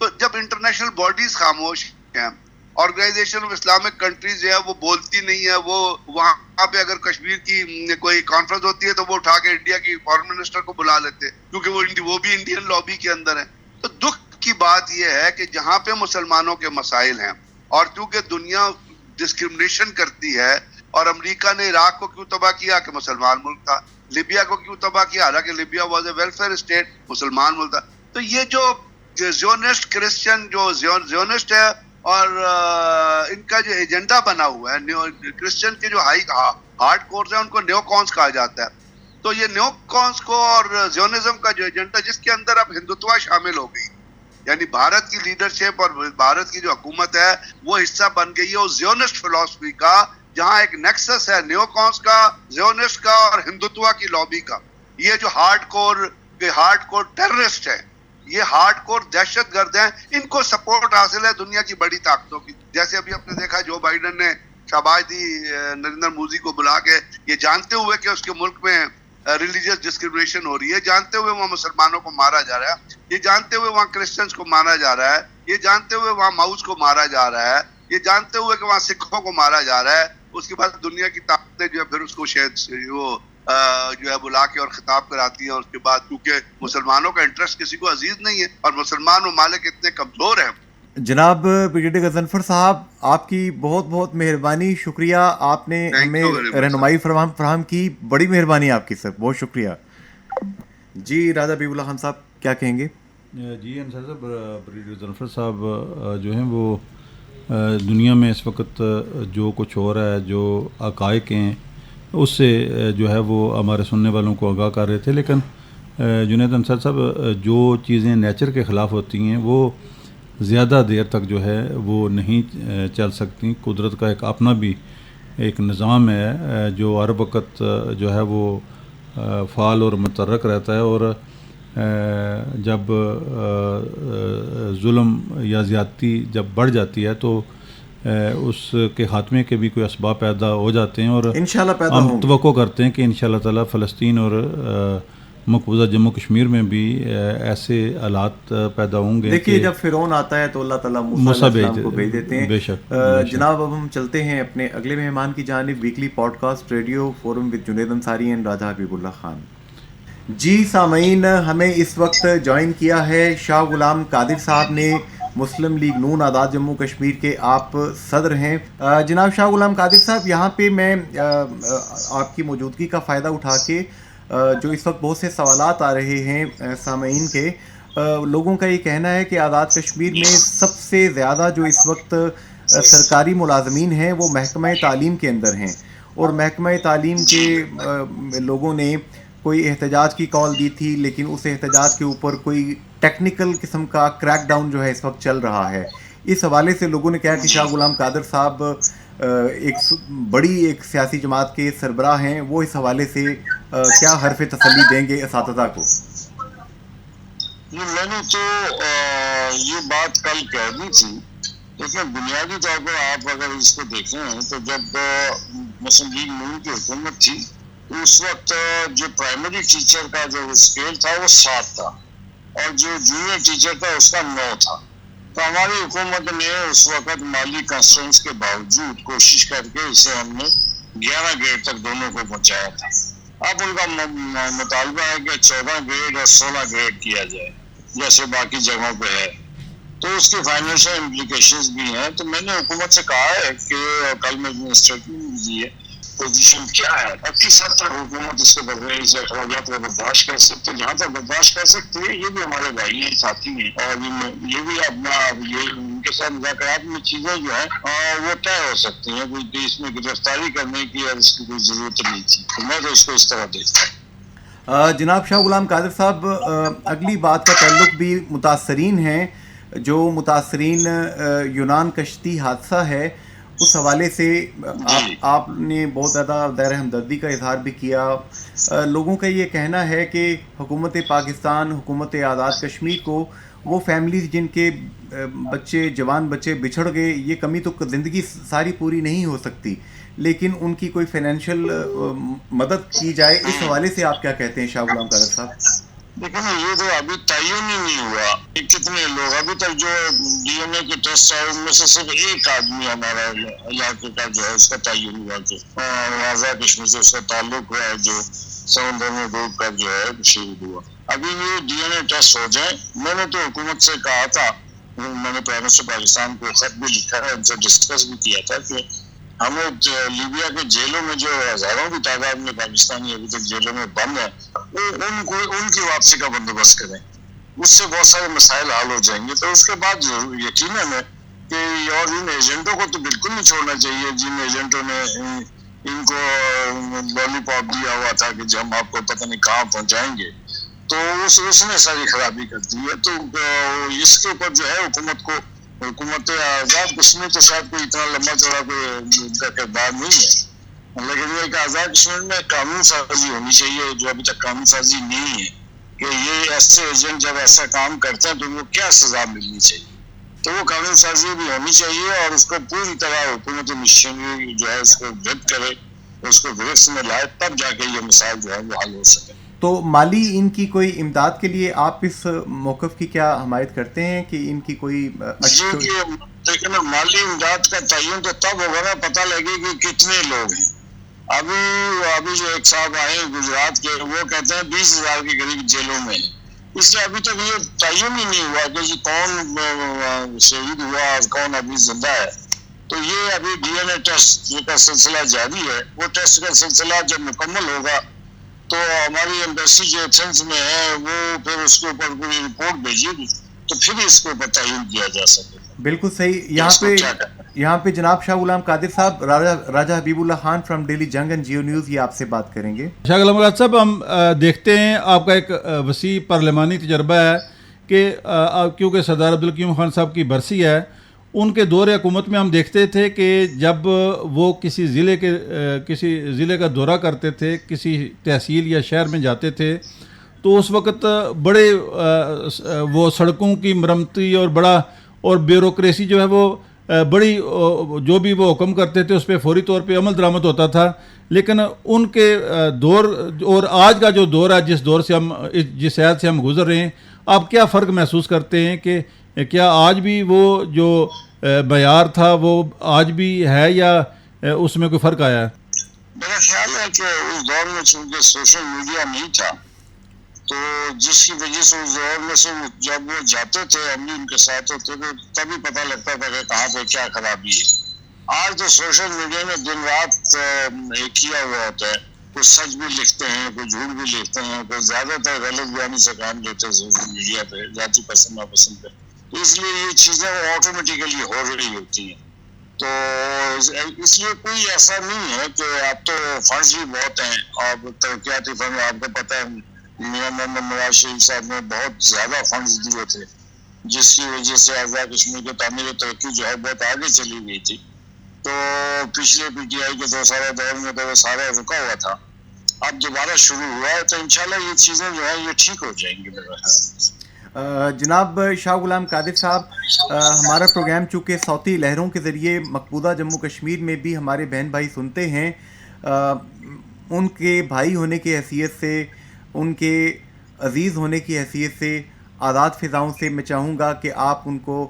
تو جب انٹرنیشنل باڈیز خاموش ہیں، آرگنائزیشن آف اسلامک کنٹریز جو ہے وہ بولتی نہیں ہے، وہ وہاں پہ اگر کشمیر کی کوئی کانفرنس ہوتی ہے تو وہ اٹھا کے انڈیا کی فارن منسٹر کو بلا لیتے، کیونکہ وہ بھی انڈین لابی کے اندر ہے. تو دکھ کی بات یہ ہے کہ جہاں پہ مسلمانوں کے مسائل ہیں، اور چونکہ دنیا ڈسکرمنیشن کرتی ہے، اور امریکہ نے عراق کو کیوں تباہ کیا؟ کہ مسلمان ملک تھا. لیبیا کو کیوں تباہ کیا؟ حالانکہ Libya was a welfare state, مسلمان ملک تھا. تو یہ جو زیونسٹ کرسچن، جو زیونسٹ ہے، اور ان کا جو ایجنڈا بنا ہوا ہے، کرسچن کے جو ہارڈ کورز ہیں ان کو نیو کونس کہا جاتا ہے. تو یہ نیو کونس کو اور زیونزم کا جو ایجنڈا، جس کے اندر اب ہندوتوا شامل ہو گئی، یعنی بھارت کی لیڈرشپ اور بھارت کی جو حکومت ہے وہ حصہ بن گئی ہے اس زیونسٹ فلسفی کا، جہاں ایک نیکسس ہے نیو کونس کا، زیونسٹ کا اور ہندوتوا کی لابی کا. یہ جو ہارڈ کور ٹیررسٹ ہے، یہ ہارڈ کور دہشت گرد ہیں, ان کو سپورٹ حاصل ہے دنیا کی بڑی طاقتوں کی. جیسے ابھی آپ نے دیکھا جو بائیڈن نے شاباش دی نریندر مودی کو بلا کے, یہ جانتے ہوئے کہ اس کے ملک میں ریلیجیس ڈسکریمنیشن ہو رہی ہے, جانتے ہوئے وہاں مسلمانوں کو مارا جا رہا ہے, یہ جانتے ہوئے وہاں کرسچنس کو مارا جا رہا ہے, یہ جانتے ہوئے وہاں ماؤس کو مارا جا رہا ہے, یہ جانتے ہوئے کہ وہاں سکھوں کو مارا جا رہا ہے, اس کے بعد دنیا کی طاقتیں جو ہے پھر اس کو شاید وہ جو ہے بلا کے اور خطاب کراتی ہیں. اور اس کے بعد کیونکہ مسلمانوں کا انٹرسٹ کسی کو عزیز نہیں ہے اور مسلمان ممالک اتنے کمزور ہیں. جناب بریگیڈیئر غضنفر صاحب, آپ کی بہت بہت مہربانی, شکریہ, آپ نے ہمیں رہنمائی فراہم کی, بڑی مہربانی آپ کی سر, بہت شکریہ. جی راجہ حبیب اللہ خان صاحب کیا کہیں گے؟ جی انصار صاحب, بریگیڈیئر غضنفر صاحب جو ہیں وہ دنیا میں اس وقت جو کچھ ہو رہا ہے, جو حقائق ہیں, اس سے جو ہے وہ ہمارے سننے والوں کو آگاہ کر رہے تھے. لیکن جنید انصار صاحب, جو چیزیں نیچر کے خلاف ہوتی ہیں وہ زیادہ دیر تک جو ہے وہ نہیں چل سکتی. قدرت کا ایک اپنا بھی ایک نظام ہے جو ہر وقت جو ہے وہ فعال اور متحرک رہتا ہے, اور جب ظلم یا زیادتی جب بڑھ جاتی ہے تو اس کے خاتمے کے بھی کوئی اسباب پیدا ہو جاتے ہیں, اور انشاءاللہ ہم توقع کرتے ہیں کہ انشاءاللہ تعالی فلسطین اور مقبوضہ جموں کشمیر میں بھی ایسے حالات پیدا ہوں گے. دیکھیے جب فرعون آتا ہے تو اللہ تعالیٰ موسیٰ علیہ السلام کو بھیج دیتے ہیں. بے شک. جناب اب ہم چلتے ہیں اپنے اگلے مہمان کی جانب, weekly podcast radio forum with Junaid Ansari and Raja Habibullah Khan. جی سامعین, ہمیں اس وقت جوائن کیا ہے شاہ غلام قادر صاحب نے, مسلم لیگ نون آزاد جموں کشمیر کے آپ صدر ہیں. جناب شاہ غلام قادر صاحب, یہاں پہ میں آپ کی موجودگی کا فائدہ اٹھا کے جو اس وقت بہت سے سوالات آ رہے ہیں سامعین کے, لوگوں کا یہ کہنا ہے کہ آزاد کشمیر میں سب سے زیادہ جو اس وقت سرکاری ملازمین ہیں وہ محکمہ تعلیم کے اندر ہیں, اور محکمہ تعلیم کے لوگوں نے کوئی احتجاج کی کال دی تھی, لیکن اس احتجاج کے اوپر کوئی ٹیکنیکل قسم کا کریک ڈاؤن جو ہے اس وقت چل رہا ہے. اس حوالے سے لوگوں نے کہا کہ شاہ غلام قادر صاحب ایک بڑی ایک سیاسی جماعت کے سربراہ ہیں, وہ اس حوالے سے کیا حرف تسلی دیں گے اساتذہ کو؟ میں نے تو یہ بات کل کہہ دی تھی, لیکن بنیادی طور پر آپ اگر اس کو دیکھیں تو جب مسلم لیگ نون کی حکومت تھی تو اس وقت جو پرائمری ٹیچر کا جو اسکیل تھا وہ 7 تھا, اور جو جونیئر ٹیچر تھا اس کا 9 تھا. تو ہماری حکومت نے اس وقت مالی کنسٹرینٹس کے باوجود کوشش کر کے اسے ہم نے 11 گریڈ تک دونوں کو پہنچایا تھا. اب ان کا مطالبہ ہے کہ 14 گریڈ اور 16 گریڈ کیا جائے جیسے باقی جگہوں پہ ہے. تو اس کی فائنینشیل امپلیکیشنز بھی ہیں. تو میں نے حکومت سے کہا ہے کہ کل میں نے اسٹیٹمنٹ دی ہے, پوزیشن کیا ہے. اب کس حد تک حکومت اس کو بدلنے سے اخراجات کو برداشت کر سکتے, جہاں تک برداشت کر سکتے ہیں, یہ بھی ہمارے بھائی ہیں, ساتھی ہیں, اور یہ بھی اپنا یہ ان کے ساتھ مذاکرات میں چیزیں جو ہیں وہ طے ہو سکتی ہیں. کوئی اس میں گرفتاری کرنے کی اور اس کی کوئی ضرورت نہیں تھی. تو میں تو اس کو اس طرح دیکھتا ہوں. جناب شاہ غلام قادر صاحب, اگلی بات کا تعلق بھی متاثرین ہیں, جو متاثرین یونان کشتی حادثہ ہے اس حوالے سے آپ نے بہت زیادہ ظاہر ہمدردی کا اظہار بھی کیا. لوگوں کا یہ کہنا ہے کہ حکومت پاکستان, حکومت آزاد کشمیر کو وہ فیملیز جن کے بچے جوان بچے بچھڑ گئے, یہ کمی تو زندگی ساری پوری نہیں ہو سکتی, لیکن ان کی کوئی فائنینشیل مدد کی جائے. اس حوالے سے آپ کیا کہتے ہیں شاہ غلام قادر صاحب؟ لیکن یہ تو ابھی تعین ہی نہیں ہوا. کتنے لوگ ابھی تک جو ڈی این اے کے ٹیسٹ ہے ان میں سے صرف ایک آدمی ہمارا علاقے کا جو ہے اس کا تعین ہوا کہ آزاد کشمیر سے اس کا تعلق ہے, جو سمندر میں ڈوب کر جو ہے شہید ہوا. ابھی یہ ڈی این اے ٹیسٹ ہو جائے. میں نے تو حکومت سے کہا تھا, میں نے پرائم منسٹر پاکستان کو خط بھی لکھا ہے, ان سے ڈسکس بھی کیا تھا کہ ہمیں لیبیا کے جیلوں میں جو ہزاروں کی تعداد میں پاکستانی ابھی تک جیلوں میں بند ہیں, ان کی واپسی کا بندوبست کریں. اس سے بہت سارے مسائل حل ہو جائیں گے. تو اس کے بعد یقیناً ہے کہ اور ان ایجنٹوں کو تو بالکل نہیں چھوڑنا چاہیے جن ایجنٹوں نے ان کو لالی پاپ دیا ہوا تھا کہ جب ہم آپ کو پتہ نہیں کہاں پہنچائیں گے, تو اس نے ساری خرابی کر دی ہے. تو اس کے اوپر جو ہے حکومت آزاد کشمیر تو شاید کوئی اتنا لمبا چوڑا کوئی ان کا کردار نہیں ہے, لیکن یہ کہ آزاد کشمیر میں قانون سازی ہونی چاہیے, جو ابھی تک قانون سازی نہیں ہے. کہ یہ ایسے ایجنٹ جب ایسا کام کرتے ہیں تو وہ کیا سزا ملنی چاہیے. تو وہ قانون سازی بھی ہونی چاہیے اور اس کو پوری طرح حکومت مشینری جو ہے اس کو گرفت کرے, اس کو گرفت میں لائے, تب جا کے یہ مسائل جو ہے وہ حل ہو سکے. تو مالی ان کی کوئی امداد کے لیے آپ اس موقف کی کیا حمایت کرتے ہیں کہ ان کی کوئی دیکھیں نا, مالی امداد کا تعین تو تب ہوگا نا پتہ لگے کہ کتنے لوگ ہیں. ابھی جو ایک صاحب آئے گجرات کے, وہ کہتے ہیں 20,000 کے قریب جیلوں میں ہیں. اس لیے ابھی تک یہ تعین ہی نہیں ہوا کہ کون شہید ہوا اور کون ابھی زندہ ہے. تو یہ ابھی ڈی این اے ٹیسٹ کا سلسلہ جاری ہے. وہ ٹیسٹ کا سلسلہ جب مکمل ہوگا تو ہماری ایمبیسی جو ایتھنز میں ہے وہ پھر اس کے اوپر پوری رپورٹ بھیجے گی, تو پھر اس کے اوپر تعین کیا جا سکے. بالکل صحیح. یہاں پہ جناب شاہ غلام قادر صاحب, راجہ Habibullah Khan from daily جنگ اینڈ جیو نیوز, یہ آپ سے بات کریں گے. شاہ غلام قادر صاحب, ہم دیکھتے ہیں آپ کا ایک وسیع پارلیمانی تجربہ ہے کہ کیونکہ سردار عبدالقیوم خان صاحب کی برسی ہے, ان کے دور حکومت میں ہم دیکھتے تھے کہ جب وہ کسی ضلع کا دورہ کرتے تھے, کسی تحصیل یا شہر میں جاتے تھے, تو اس وقت بڑے وہ سڑکوں کی مرمتی اور بیوروکریسی جو ہے وہ بڑی, جو بھی وہ حکم کرتے تھے اس پہ فوری طور پہ عمل درآمد ہوتا تھا. لیکن ان کے دور اور آج کا جو دور ہے, جس عہد سے ہم گزر رہے ہیں, آپ کیا فرق محسوس کرتے ہیں کہ کیا آج بھی وہ جو معیار تھا وہ آج بھی ہے یا اس میں کوئی فرق آیا ہے؟ میرا خیال ہے کہ اس دور میں چونکہ سوشل میڈیا نہیں تھا تو جس کی وجہ سے اس دور میں سے جب وہ جاتے تھے, ہم بھی ان کے ساتھ ہوتے تھے, تبھی پتہ لگتا تھا کہ کہاں پہ کیا خرابی ہے. آج تو سوشل میڈیا میں دن رات کیا ہوا ہوتا ہے. کچھ سچ بھی لکھتے ہیں, کچھ جھوٹ بھی لکھتے ہیں, کچھ زیادہ تر غلط بیانی سے کام لیتے ہیں سوشل میڈیا پہ, ذاتی پسند ناپسند پہ. اس لیے یہ چیزیں آٹومیٹیکلی ہو رہی ہوتی ہیں. تو اس لیے کوئی ایسا نہیں ہے کہ اب تو فنڈز بھی بہت ہیں, اور ترقیاتی فنڈ آپ کو پتہ ہے میاں محمد نواز شریف صاحب نے بہت زیادہ فنڈز دیے تھے, جس کی وجہ سے آزاد کشمیر کی تعمیر و ترقی جو ہے بہت آگے چلی گئی تھی. تو پچھلے پی ٹی آئی کے 2 سالہ دور میں تو وہ سارا رکا ہوا تھا, اب دوبارہ شروع ہوا ہے, تو انشاءاللہ یہ چیزیں جو ہیں یہ ٹھیک ہو جائیں گی. جناب شاہ غلام قادر صاحب, ہمارا پروگرام چونکہ صوتی لہروں کے ذریعے مقبوضہ جموں کشمیر میں بھی ہمارے بہن بھائی سنتے ہیں, ان کے بھائی ہونے کی حیثیت سے, ان کے عزیز ہونے کی حیثیت سے, آزاد فضاؤں سے میں چاہوں گا کہ آپ ان کو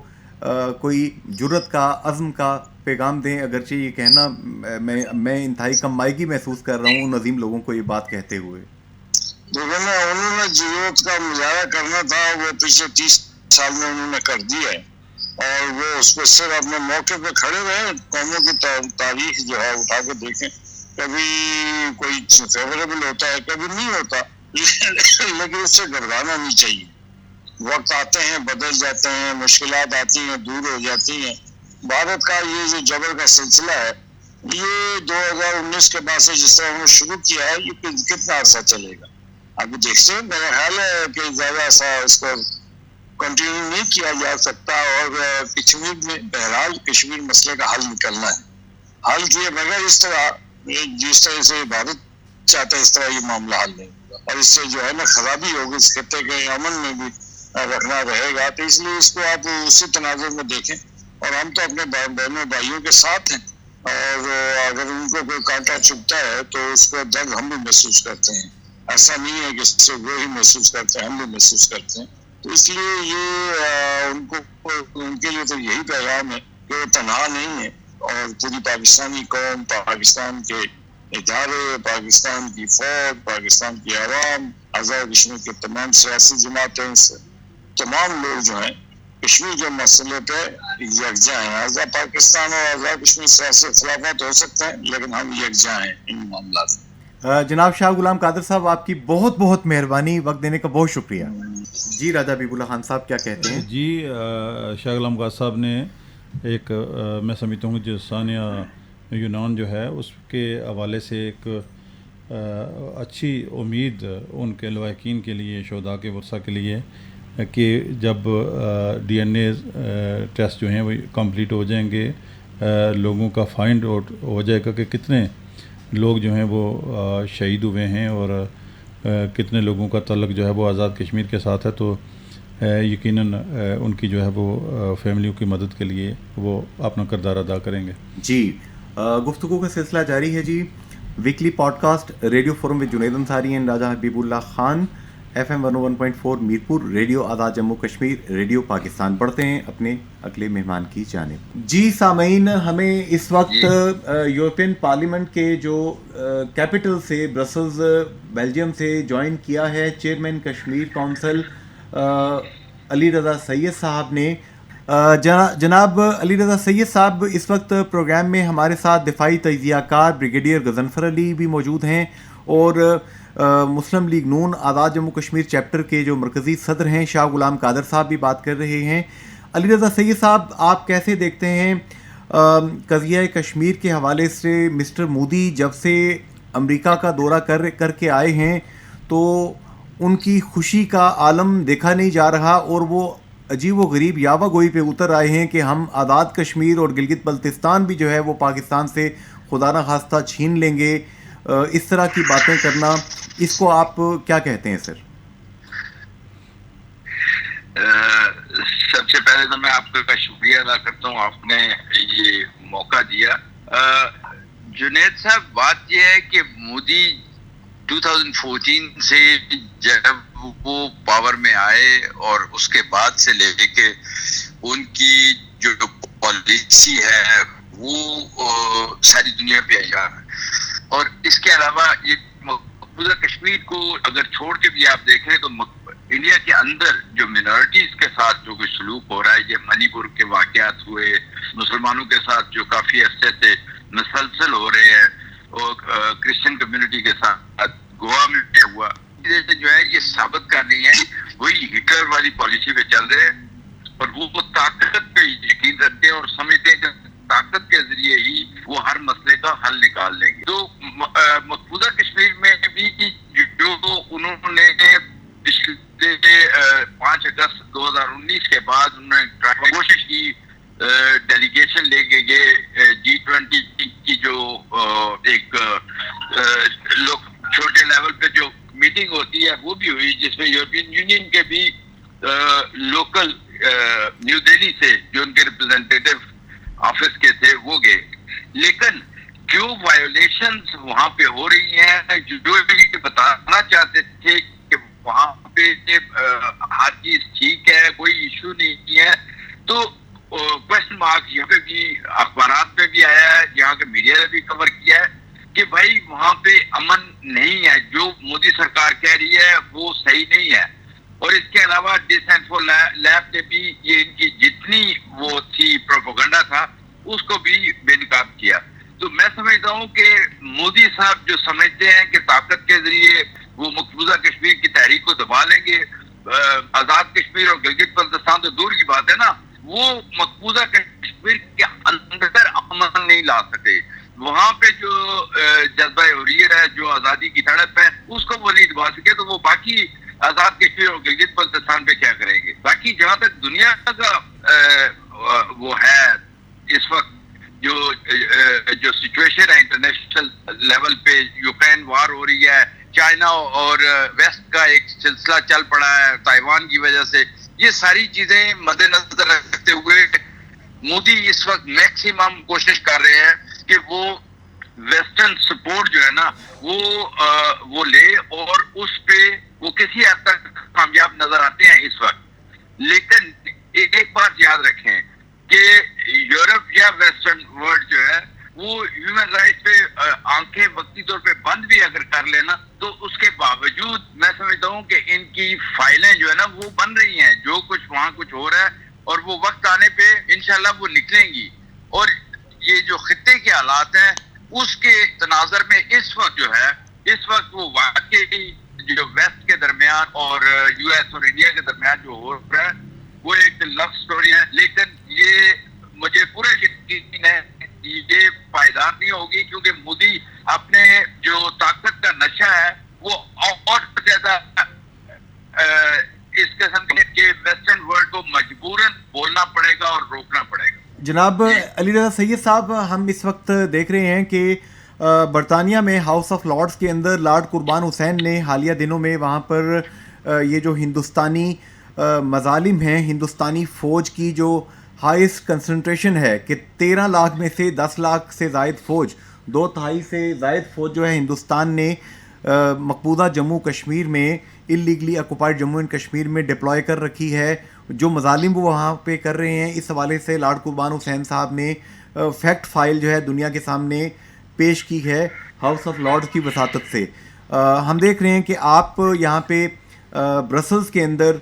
کوئی جرت کا, عزم کا پیغام دیں. اگرچہ یہ کہنا میں انتہائی کم مائگی محسوس کر رہا ہوں ان عظیم لوگوں کو یہ بات کہتے ہوئے. دیکھیں نا, انہوں نے ضرورت کا مظاہرہ کرنا تھا, وہ پچھلے 30 سال میں انہوں نے کر دیا ہے, اور وہ اس پہ صرف اپنے موقع پہ کھڑے رہے. قوموں کی تاریخ جو ہے اٹھا کے دیکھیں, کبھی کوئی فیوریبل ہوتا ہے, کبھی نہیں ہوتا, لیکن اس سے گھبرانا نہیں چاہیے. وقت آتے ہیں, بدل جاتے ہیں, مشکلات آتی ہیں, دور ہو جاتی ہیں. بھارت کا یہ جو جبر کا سلسلہ ہے یہ 2019 کے بعد سے جس طرح انہوں نے شروع کیا ہے, یہ کتنا عرصہ چلے گا ابھی دیکھتے ہیں. میرا خیال ہے کہ زیادہ ایسا اس کو کنٹینیو نہیں کیا جا سکتا, اور کشمیر میں بہرحال کشمیر مسئلے کا حل نکلنا ہے. حل کیے بغیر جس طرح سے بھارت چاہتا ہے اس طرح یہ معاملہ حل نہیں ہوگا, اور اس سے جو ہے نا خرابی ہوگی, اس خطے کے امن میں بھی رکھنا رہے گا. تو اس لیے اس کو آپ اسی تناظر میں دیکھیں, اور ہم تو اپنے بہنوں بھائیوں کے ساتھ ہیں, اور اگر ان کو کوئی کانٹا چبھتا ہے تو اس کا درد ہم بھی محسوس کرتے ہیں. ایسا نہیں ہے کہ صرف وہ ہی محسوس کرتے ہیں, ہم بھی محسوس کرتے ہیں. تو اس لیے یہ ان کے لیے تو یہی پیغام ہے کہ وہ تنہا نہیں ہے, اور پوری پاکستانی قوم, پاکستان کے ادارے, پاکستان کی فوج, پاکستان کی عوام, آزاد کشمیر کے تمام سیاسی جماعتیں, تمام لوگ جو ہیں کشمیر کے مسئلے پہ یکجا ہیں. آزاد پاکستان اور آزاد کشمیر سیاسی اختلافات ہو سکتے ہیں, لیکن ہم یکجا ہیں ان معاملات میں. جناب شاہ غلام قادر صاحب, آپ کی بہت بہت مہربانی, وقت دینے کا بہت شکریہ. جی راجہ حبیب اللہ خان صاحب کیا کہتے ہیں؟ جی شاہ غلام قادر صاحب نے ایک میں سمجھتا ہوں جو ثانیہ یونان جو ہے اس کے حوالے سے ایک اچھی امید ان کے لواحقین کے لیے, شہداء کے ورثہ کے لیے, کہ جب ڈی این اے ٹیسٹ جو ہیں وہ کمپلیٹ ہو جائیں گے, لوگوں کا فائنڈ آؤٹ ہو جائے گا کہ کتنے لوگ جو ہیں وہ شہید ہوئے ہیں, اور کتنے لوگوں کا تعلق جو ہے وہ آزاد کشمیر کے ساتھ ہے، تو یقیناً ان کی جو ہے وہ فیملیوں کی مدد کے لیے وہ اپنا کردار ادا کریں گے. جی گفتگو کا سلسلہ جاری ہے جی. Weekly podcast radio forum with Junaid Ansari and Raja Habibullah Khan, FM 101.4 Mirpur, radio Azad Jammu Kashmir, radio Pakistan. بڑھتے ہیں اپنے اگلے مہمان کی جانب. جی سامعین، ہمیں اس وقت یورپین پارلیمنٹ کے جو کیپٹل سے برسلز بیلجیم سے جوائن کیا ہے چیئرمین کشمیر کونسل علی رضا سید صاحب نے. جناب علی رضا سید صاحب اس وقت پروگرام میں ہمارے ساتھ دفاعی تجزیہ کار بریگیڈیئر غضنفر علی بھی موجود ہیں، اور مسلم لیگ نون آزاد جموں کشمیر چیپٹر کے جو مرکزی صدر ہیں شاہ غلام قادر صاحب بھی بات کر رہے ہیں. علی رضا سید صاحب، آپ کیسے دیکھتے ہیں قضیہ کشمیر کے حوالے سے؟ مسٹر مودی جب سے امریکہ کا دورہ کر کے آئے ہیں تو ان کی خوشی کا عالم دیکھا نہیں جا رہا، اور وہ عجیب و غریب یاوہ گوئی پہ اتر آئے ہیں کہ ہم آزاد کشمیر اور گلگت بلتستان بھی جو ہے وہ پاکستان سے خدا نہ خواستہ چھین لیں گے. اس طرح کی باتیں کرنا، اس کو آپ کیا کہتے ہیں سر؟ سب سے پہلے تو میں آپ کا شکریہ ادا کرتا ہوں، آپ نے یہ موقع دیا. جنید صاحب، بات یہ ہے کہ مودی 2014 سے جب وہ پاور میں آئے اور اس کے بعد سے لے کے ان کی جو پالیسی ہے وہ ساری دنیا پہ آئی ہے. اور اس کے علاوہ یہ مقبوضہ کشمیر کو اگر چھوڑ کے بھی آپ دیکھیں تو انڈیا کے اندر جو منارٹیز کے ساتھ جو کچھ سلوک ہو رہا ہے، یہ منی پور کے واقعات ہوئے، مسلمانوں کے ساتھ جو کافی عرصے سے مسلسل ہو رہے ہیں، اور کرسچن کمیونٹی کے ساتھ گوا میں ہوا، جو ہے یہ ثابت کر رہی ہے وہی ہٹلر والی پالیسی پہ چل رہے ہیں، اور وہ طاقت پہ یقین رکھتے ہیں اور سمجھتے ہیں کہ طاقت کے ذریعے ہی وہ ہر مسئلے کا حل نکال لیں گے. تو مقبوضہ کشمیر میں بھی جو انہوں نے پچھلے 5 اگست 2019 کے بعد انہوں نے کوشش کی ڈیلیگیشن لے کے یہ G20 کی جو ایک چھوٹے لیول پہ جو میٹنگ ہوتی ہے وہ بھی ہوئی، جس میں یورپین یونین کے بھی لوکل نیو دہلی سے جو ان کے ریپرزینٹیٹو آفس کے تھے وہ گئے. لیکن جو وائیولیشنز وہاں پہ ہو رہی ہیں، جو یہ بتانا چاہتے تھے کہ وہاں پہ ہر چیز ٹھیک ہے، کوئی ایشو نہیں ہے، تو کوشچن مارک یہاں پہ بھی اخبارات میں بھی آیا ہے، یہاں کے میڈیا نے بھی کور کیا ہے کہ بھائی وہاں پہ امن نہیں ہے، جو مودی سرکار کہہ رہی ہے وہ صحیح نہیں ہے. اور اس کے علاوہ ڈس انفو لیب نے بھی یہ ان کی جتنی وہ تھی پروپیگنڈا تھا اس کو بھی بے نقاب کیا. تو میں سمجھتا ہوں کہ مودی صاحب جو سمجھتے ہیں کہ طاقت کے ذریعے وہ مقبوضہ کشمیر کی تحریک کو دبا لیں گے، آزاد کشمیر اور گلگت بلتستان تو دور کی بات ہے نا، وہ مقبوضہ کشمیر کے اندر امن نہیں لا سکے. وہاں پہ جو جذبہ حریت ہے، جو آزادی کی تڑپ ہے، اس کو وہ نہیں دبا سکے، تو وہ باقی آزاد کشمیر اور گلگت بلتستان پہ کیا کریں گے. باقی جہاں تک دنیا کا وہ ہے اس وقت جو سچویشن ہے انٹرنیشنل لیول پہ، یوکرین وار ہو رہی ہے، چائنا اور ویسٹ کا ایک سلسلہ چل پڑا ہے تائیوان کی وجہ سے، یہ ساری چیزیں مد نظر رکھتے ہوئے مودی اس وقت میکسیمم کوشش کر رہے ہیں کہ وہ ویسٹرن سپورٹ جو ہے نا وہ لے، اور اس پہ وہ کسی حد تک کامیاب نظر آتے ہیں اس وقت. لیکن ایک بات یاد رکھیں کہ یورپ یا ویسٹرن ورلڈ جو ہے وہ ہیومن رائٹس پہ آنکھیں وقتی طور پہ بند بھی اگر کر لینا، تو اس کے باوجود میں سمجھتا ہوں کہ ان کی فائلیں جو ہے نا وہ بن رہی ہیں، جو کچھ وہاں کچھ ہو رہا ہے، اور وہ وقت آنے پہ انشاءاللہ وہ نکلیں گی. اور یہ جو خطے کے حالات ہیں اس کے تناظر میں اس وقت جو ہے، اس وقت وہ واقعی جو ویسٹ کے درمیان اور US اور انڈیا کے درمیان جو ہو رہا ہے وہ ایک لو سٹوری ہے. لیکن یہ مجھے پورا یقین ہے یہ پائیدار نہیں ہوگی، کیونکہ مودی اپنے جو طاقت کا نشہ ہے وہ اور زیادہ اس قسم کے ویسٹرن ورلڈ کو مجبوراً بولنا پڑے گا اور روکنا پڑے گا. جناب علی رضا سید صاحب، ہم اس وقت دیکھ رہے ہیں کہ برطانیہ میں ہاؤس آف لارڈز کے اندر لارڈ قربان حسین نے حالیہ دنوں میں وہاں پر یہ جو ہندوستانی مظالم ہیں، ہندوستانی فوج کی جو ہائیسٹ کنسنٹریشن ہے کہ 13 لاکھ میں سے 10 لاکھ سے زائد فوج، 2/3 سے زائد فوج جو ہے ہندوستان نے مقبوضہ جموں کشمیر میں، اللیگلی آکوپائڈ جموں اینڈ کشمیر میں ڈپلوائے کر رکھی ہے. جو مظالم وہ وہاں پہ کر رہے ہیں، اس حوالے سے لارڈ قربان حسین صاحب نے فیکٹ فائل جو ہے دنیا کے سامنے پیش کی ہے ہاؤس آف لارڈز کی وساطت سے. ہم دیکھ رہے ہیں کہ آپ یہاں پہ برسلز کے اندر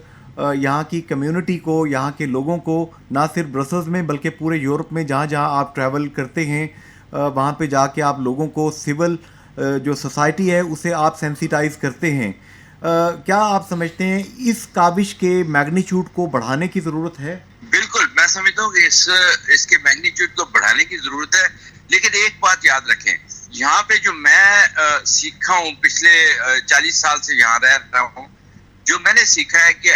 یہاں کی کمیونٹی کو، یہاں کے لوگوں کو، نہ صرف برسلز میں بلکہ پورے یورپ میں جہاں جہاں آپ ٹریول کرتے ہیں وہاں پہ جا کے آپ لوگوں کو سول جو سوسائٹی ہے اسے آپ سینسیٹائز کرتے ہیں. کیا آپ سمجھتے ہیں اس کاوش کے میگنیچیوڈ کو بڑھانے کی ضرورت ہے؟ بالکل، میں سمجھتا ہوں کہ اس کے میگنیچیوڈ کو بڑھانے کی ضرورت ہے، لیکن ایک بات یاد رکھیں، یہاں پہ جو میں سیکھا ہوں پچھلے 40 سال سے یہاں رہ رہا ہوں، جو میں نے سیکھا ہے کہ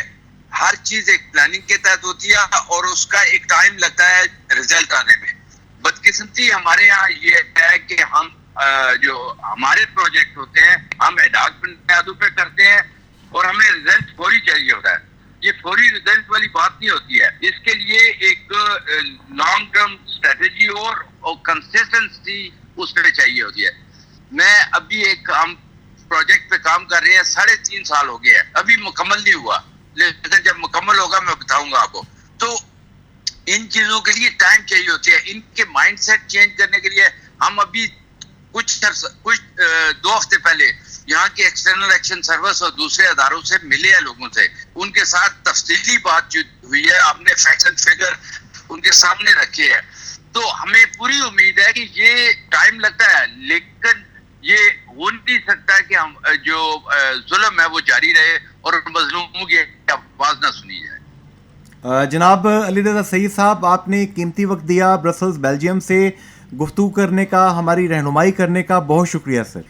ہر چیز ایک پلاننگ کے تحت ہوتی ہے اور اس کا ایک ٹائم لگتا ہے رزلٹ آنے میں. بدقسمتی ہمارے یہاں یہ ہے کہ ہم جو ہمارے پروجیکٹ ہوتے ہیں ہم ایڈاک بنیادوں پہ کرتے ہیں اور ہمیں رزلٹ فوری چاہیے ہوتا ہے. یہ فوری رزلٹ والی بات نہیں ہوتی ہے، اس کے لیے ایک لانگ ٹرم اسٹریٹجی اور کنسسٹنسی اس پہ چاہیے ہوتی ہے. میں ابھی ایک ہم پروجیکٹ پہ کام کر رہے ہیں، 3.5 سال ہو گئے ہیں، ابھی مکمل نہیں ہوا، لیکن جب مکمل ہوگا میں بتاؤں گا آپ کو. تو ان چیزوں کے لیے ٹائم چاہیے ہوتی ہے، ان کے مائنڈ سیٹ چینج کرنے کے لیے. ہم ابھی کچھ 2 ہفتے پہلے یہاں کے ایکسٹرنل ایکشن سروس اور دوسرے اداروں سے ملے ہیں، لوگوں سے ان کے ساتھ تفصیلی بات چیت ہوئی ہے، ہم نے فیکٹس اینڈ فگر ان کے سامنے رکھے ہیں. تو ہمیں پوری امید ہے کہ یہ ٹائم لگتا ہے لیکن یہ ہو نہیں سکتا کہ ہم جو ظلم ہے وہ جاری رہے اور مظلوموں کی آواز نہ سنی جائے. جناب علی رضا سعید صاحب، آپ نے قیمتی وقت دیا، برسلز بیلجیم سے گفتگو کرنے کا، ہماری رہنمائی کرنے کا بہت شکریہ سر.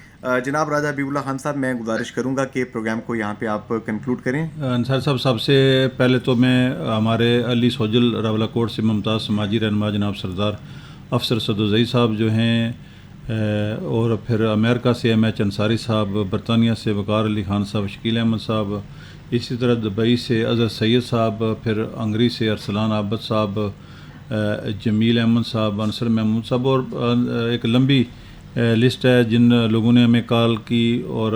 جناب راجہ حبیب اللہ خان صاحب، میں گزارش کروں گا کہ پروگرام کو یہاں پہ آپ کنکلوڈ کریں. انصار صاحب، سب سے پہلے تو میں ہمارے علی سوجل راولہ کوٹ سے ممتاز سماجی رہنما جناب سردار افسر صدوزئی صاحب جو ہیں، اور پھر امریکہ سے ایم ایچ انصاری صاحب، برطانیہ سے وقار علی خان صاحب، شکیل احمد صاحب، اسی طرح دبئی سے اظہر سید صاحب، پھر انگری سے ارسلان عابد صاحب، جمیل احمد صاحب، انصر محمود صاحب، اور ایک لمبی لسٹ ہے جن لوگوں نے ہمیں کال کی اور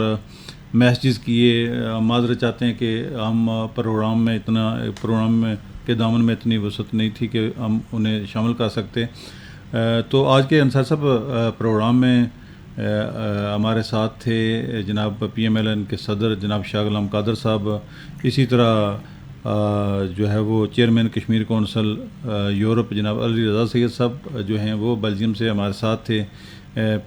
میسیجز کیے. معذرت چاہتے ہیں کہ ہم پروگرام میں کے دامن میں اتنی وسعت نہیں تھی کہ ہم انہیں شامل کر سکتے. تو آج کے انصار صاحب پروگرام میں ہمارے ساتھ تھے جناب پی ایم ایل این کے صدر جناب شاہ غلام قادر صاحب، اسی طرح جو ہے وہ چیئرمین کشمیر کونسل یورپ جناب علی رضا سید صاحب جو ہیں وہ بیلجیم سے ہمارے ساتھ تھے.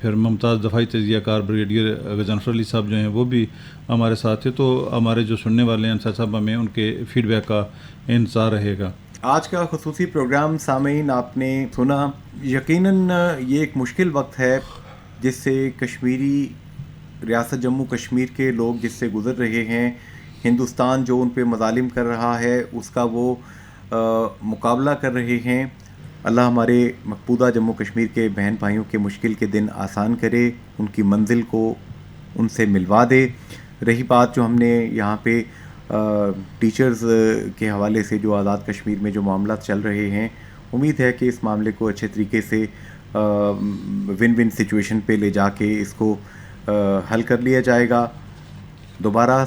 پھر ممتاز دفاعی تجزیہ کار بریگیڈیئر غضنفر علی صاحب جو ہیں وہ بھی ہمارے ساتھ تھے. تو ہمارے جو سننے والے ہیں انصار صاحب، ہمیں ان کے فیڈ بیک کا انتظار رہے گا. آج کا خصوصی پروگرام سامعین آپ نے سنا. یقیناً یہ ایک مشکل وقت ہے جس سے کشمیری ریاست جموں کشمیر کے لوگ جس سے گزر رہے ہیں. ہندوستان جو ان پہ مظالم کر رہا ہے اس کا وہ مقابلہ کر رہے ہیں. اللہ ہمارے مقبوضہ جموں کشمیر کے بہن بھائیوں کے مشکل کے دن آسان کرے، ان کی منزل کو ان سے ملوا دے. رہی بات جو ہم نے یہاں پہ ٹیچرز کے حوالے سے جو آزاد کشمیر میں جو معاملات چل رہے ہیں، امید ہے کہ اس معاملے کو اچھے طریقے سے ون ون سچویشن پہ لے جا کے اس کو حل کر لیا جائے گا. دوبارہ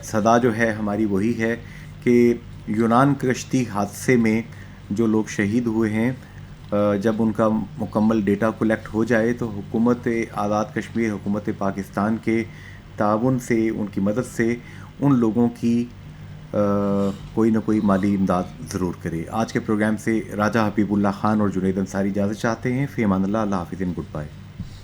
صدا جو ہے ہماری وہی ہے کہ یونان کشتی حادثے میں جو لوگ شہید ہوئے ہیں، جب ان کا مکمل ڈیٹا کلیکٹ ہو جائے تو حکومت آزاد کشمیر، حکومت پاکستان کے تعاون سے، ان کی مدد سے ان لوگوں کی کوئی نہ کوئی مالی امداد ضرور کرے. آج کے پروگرام سے راجہ حبیب اللہ خان اور جنید انصاری اجازت چاہتے ہیں. فی امان اللہ، اللہ حافظ، گڈ بائے.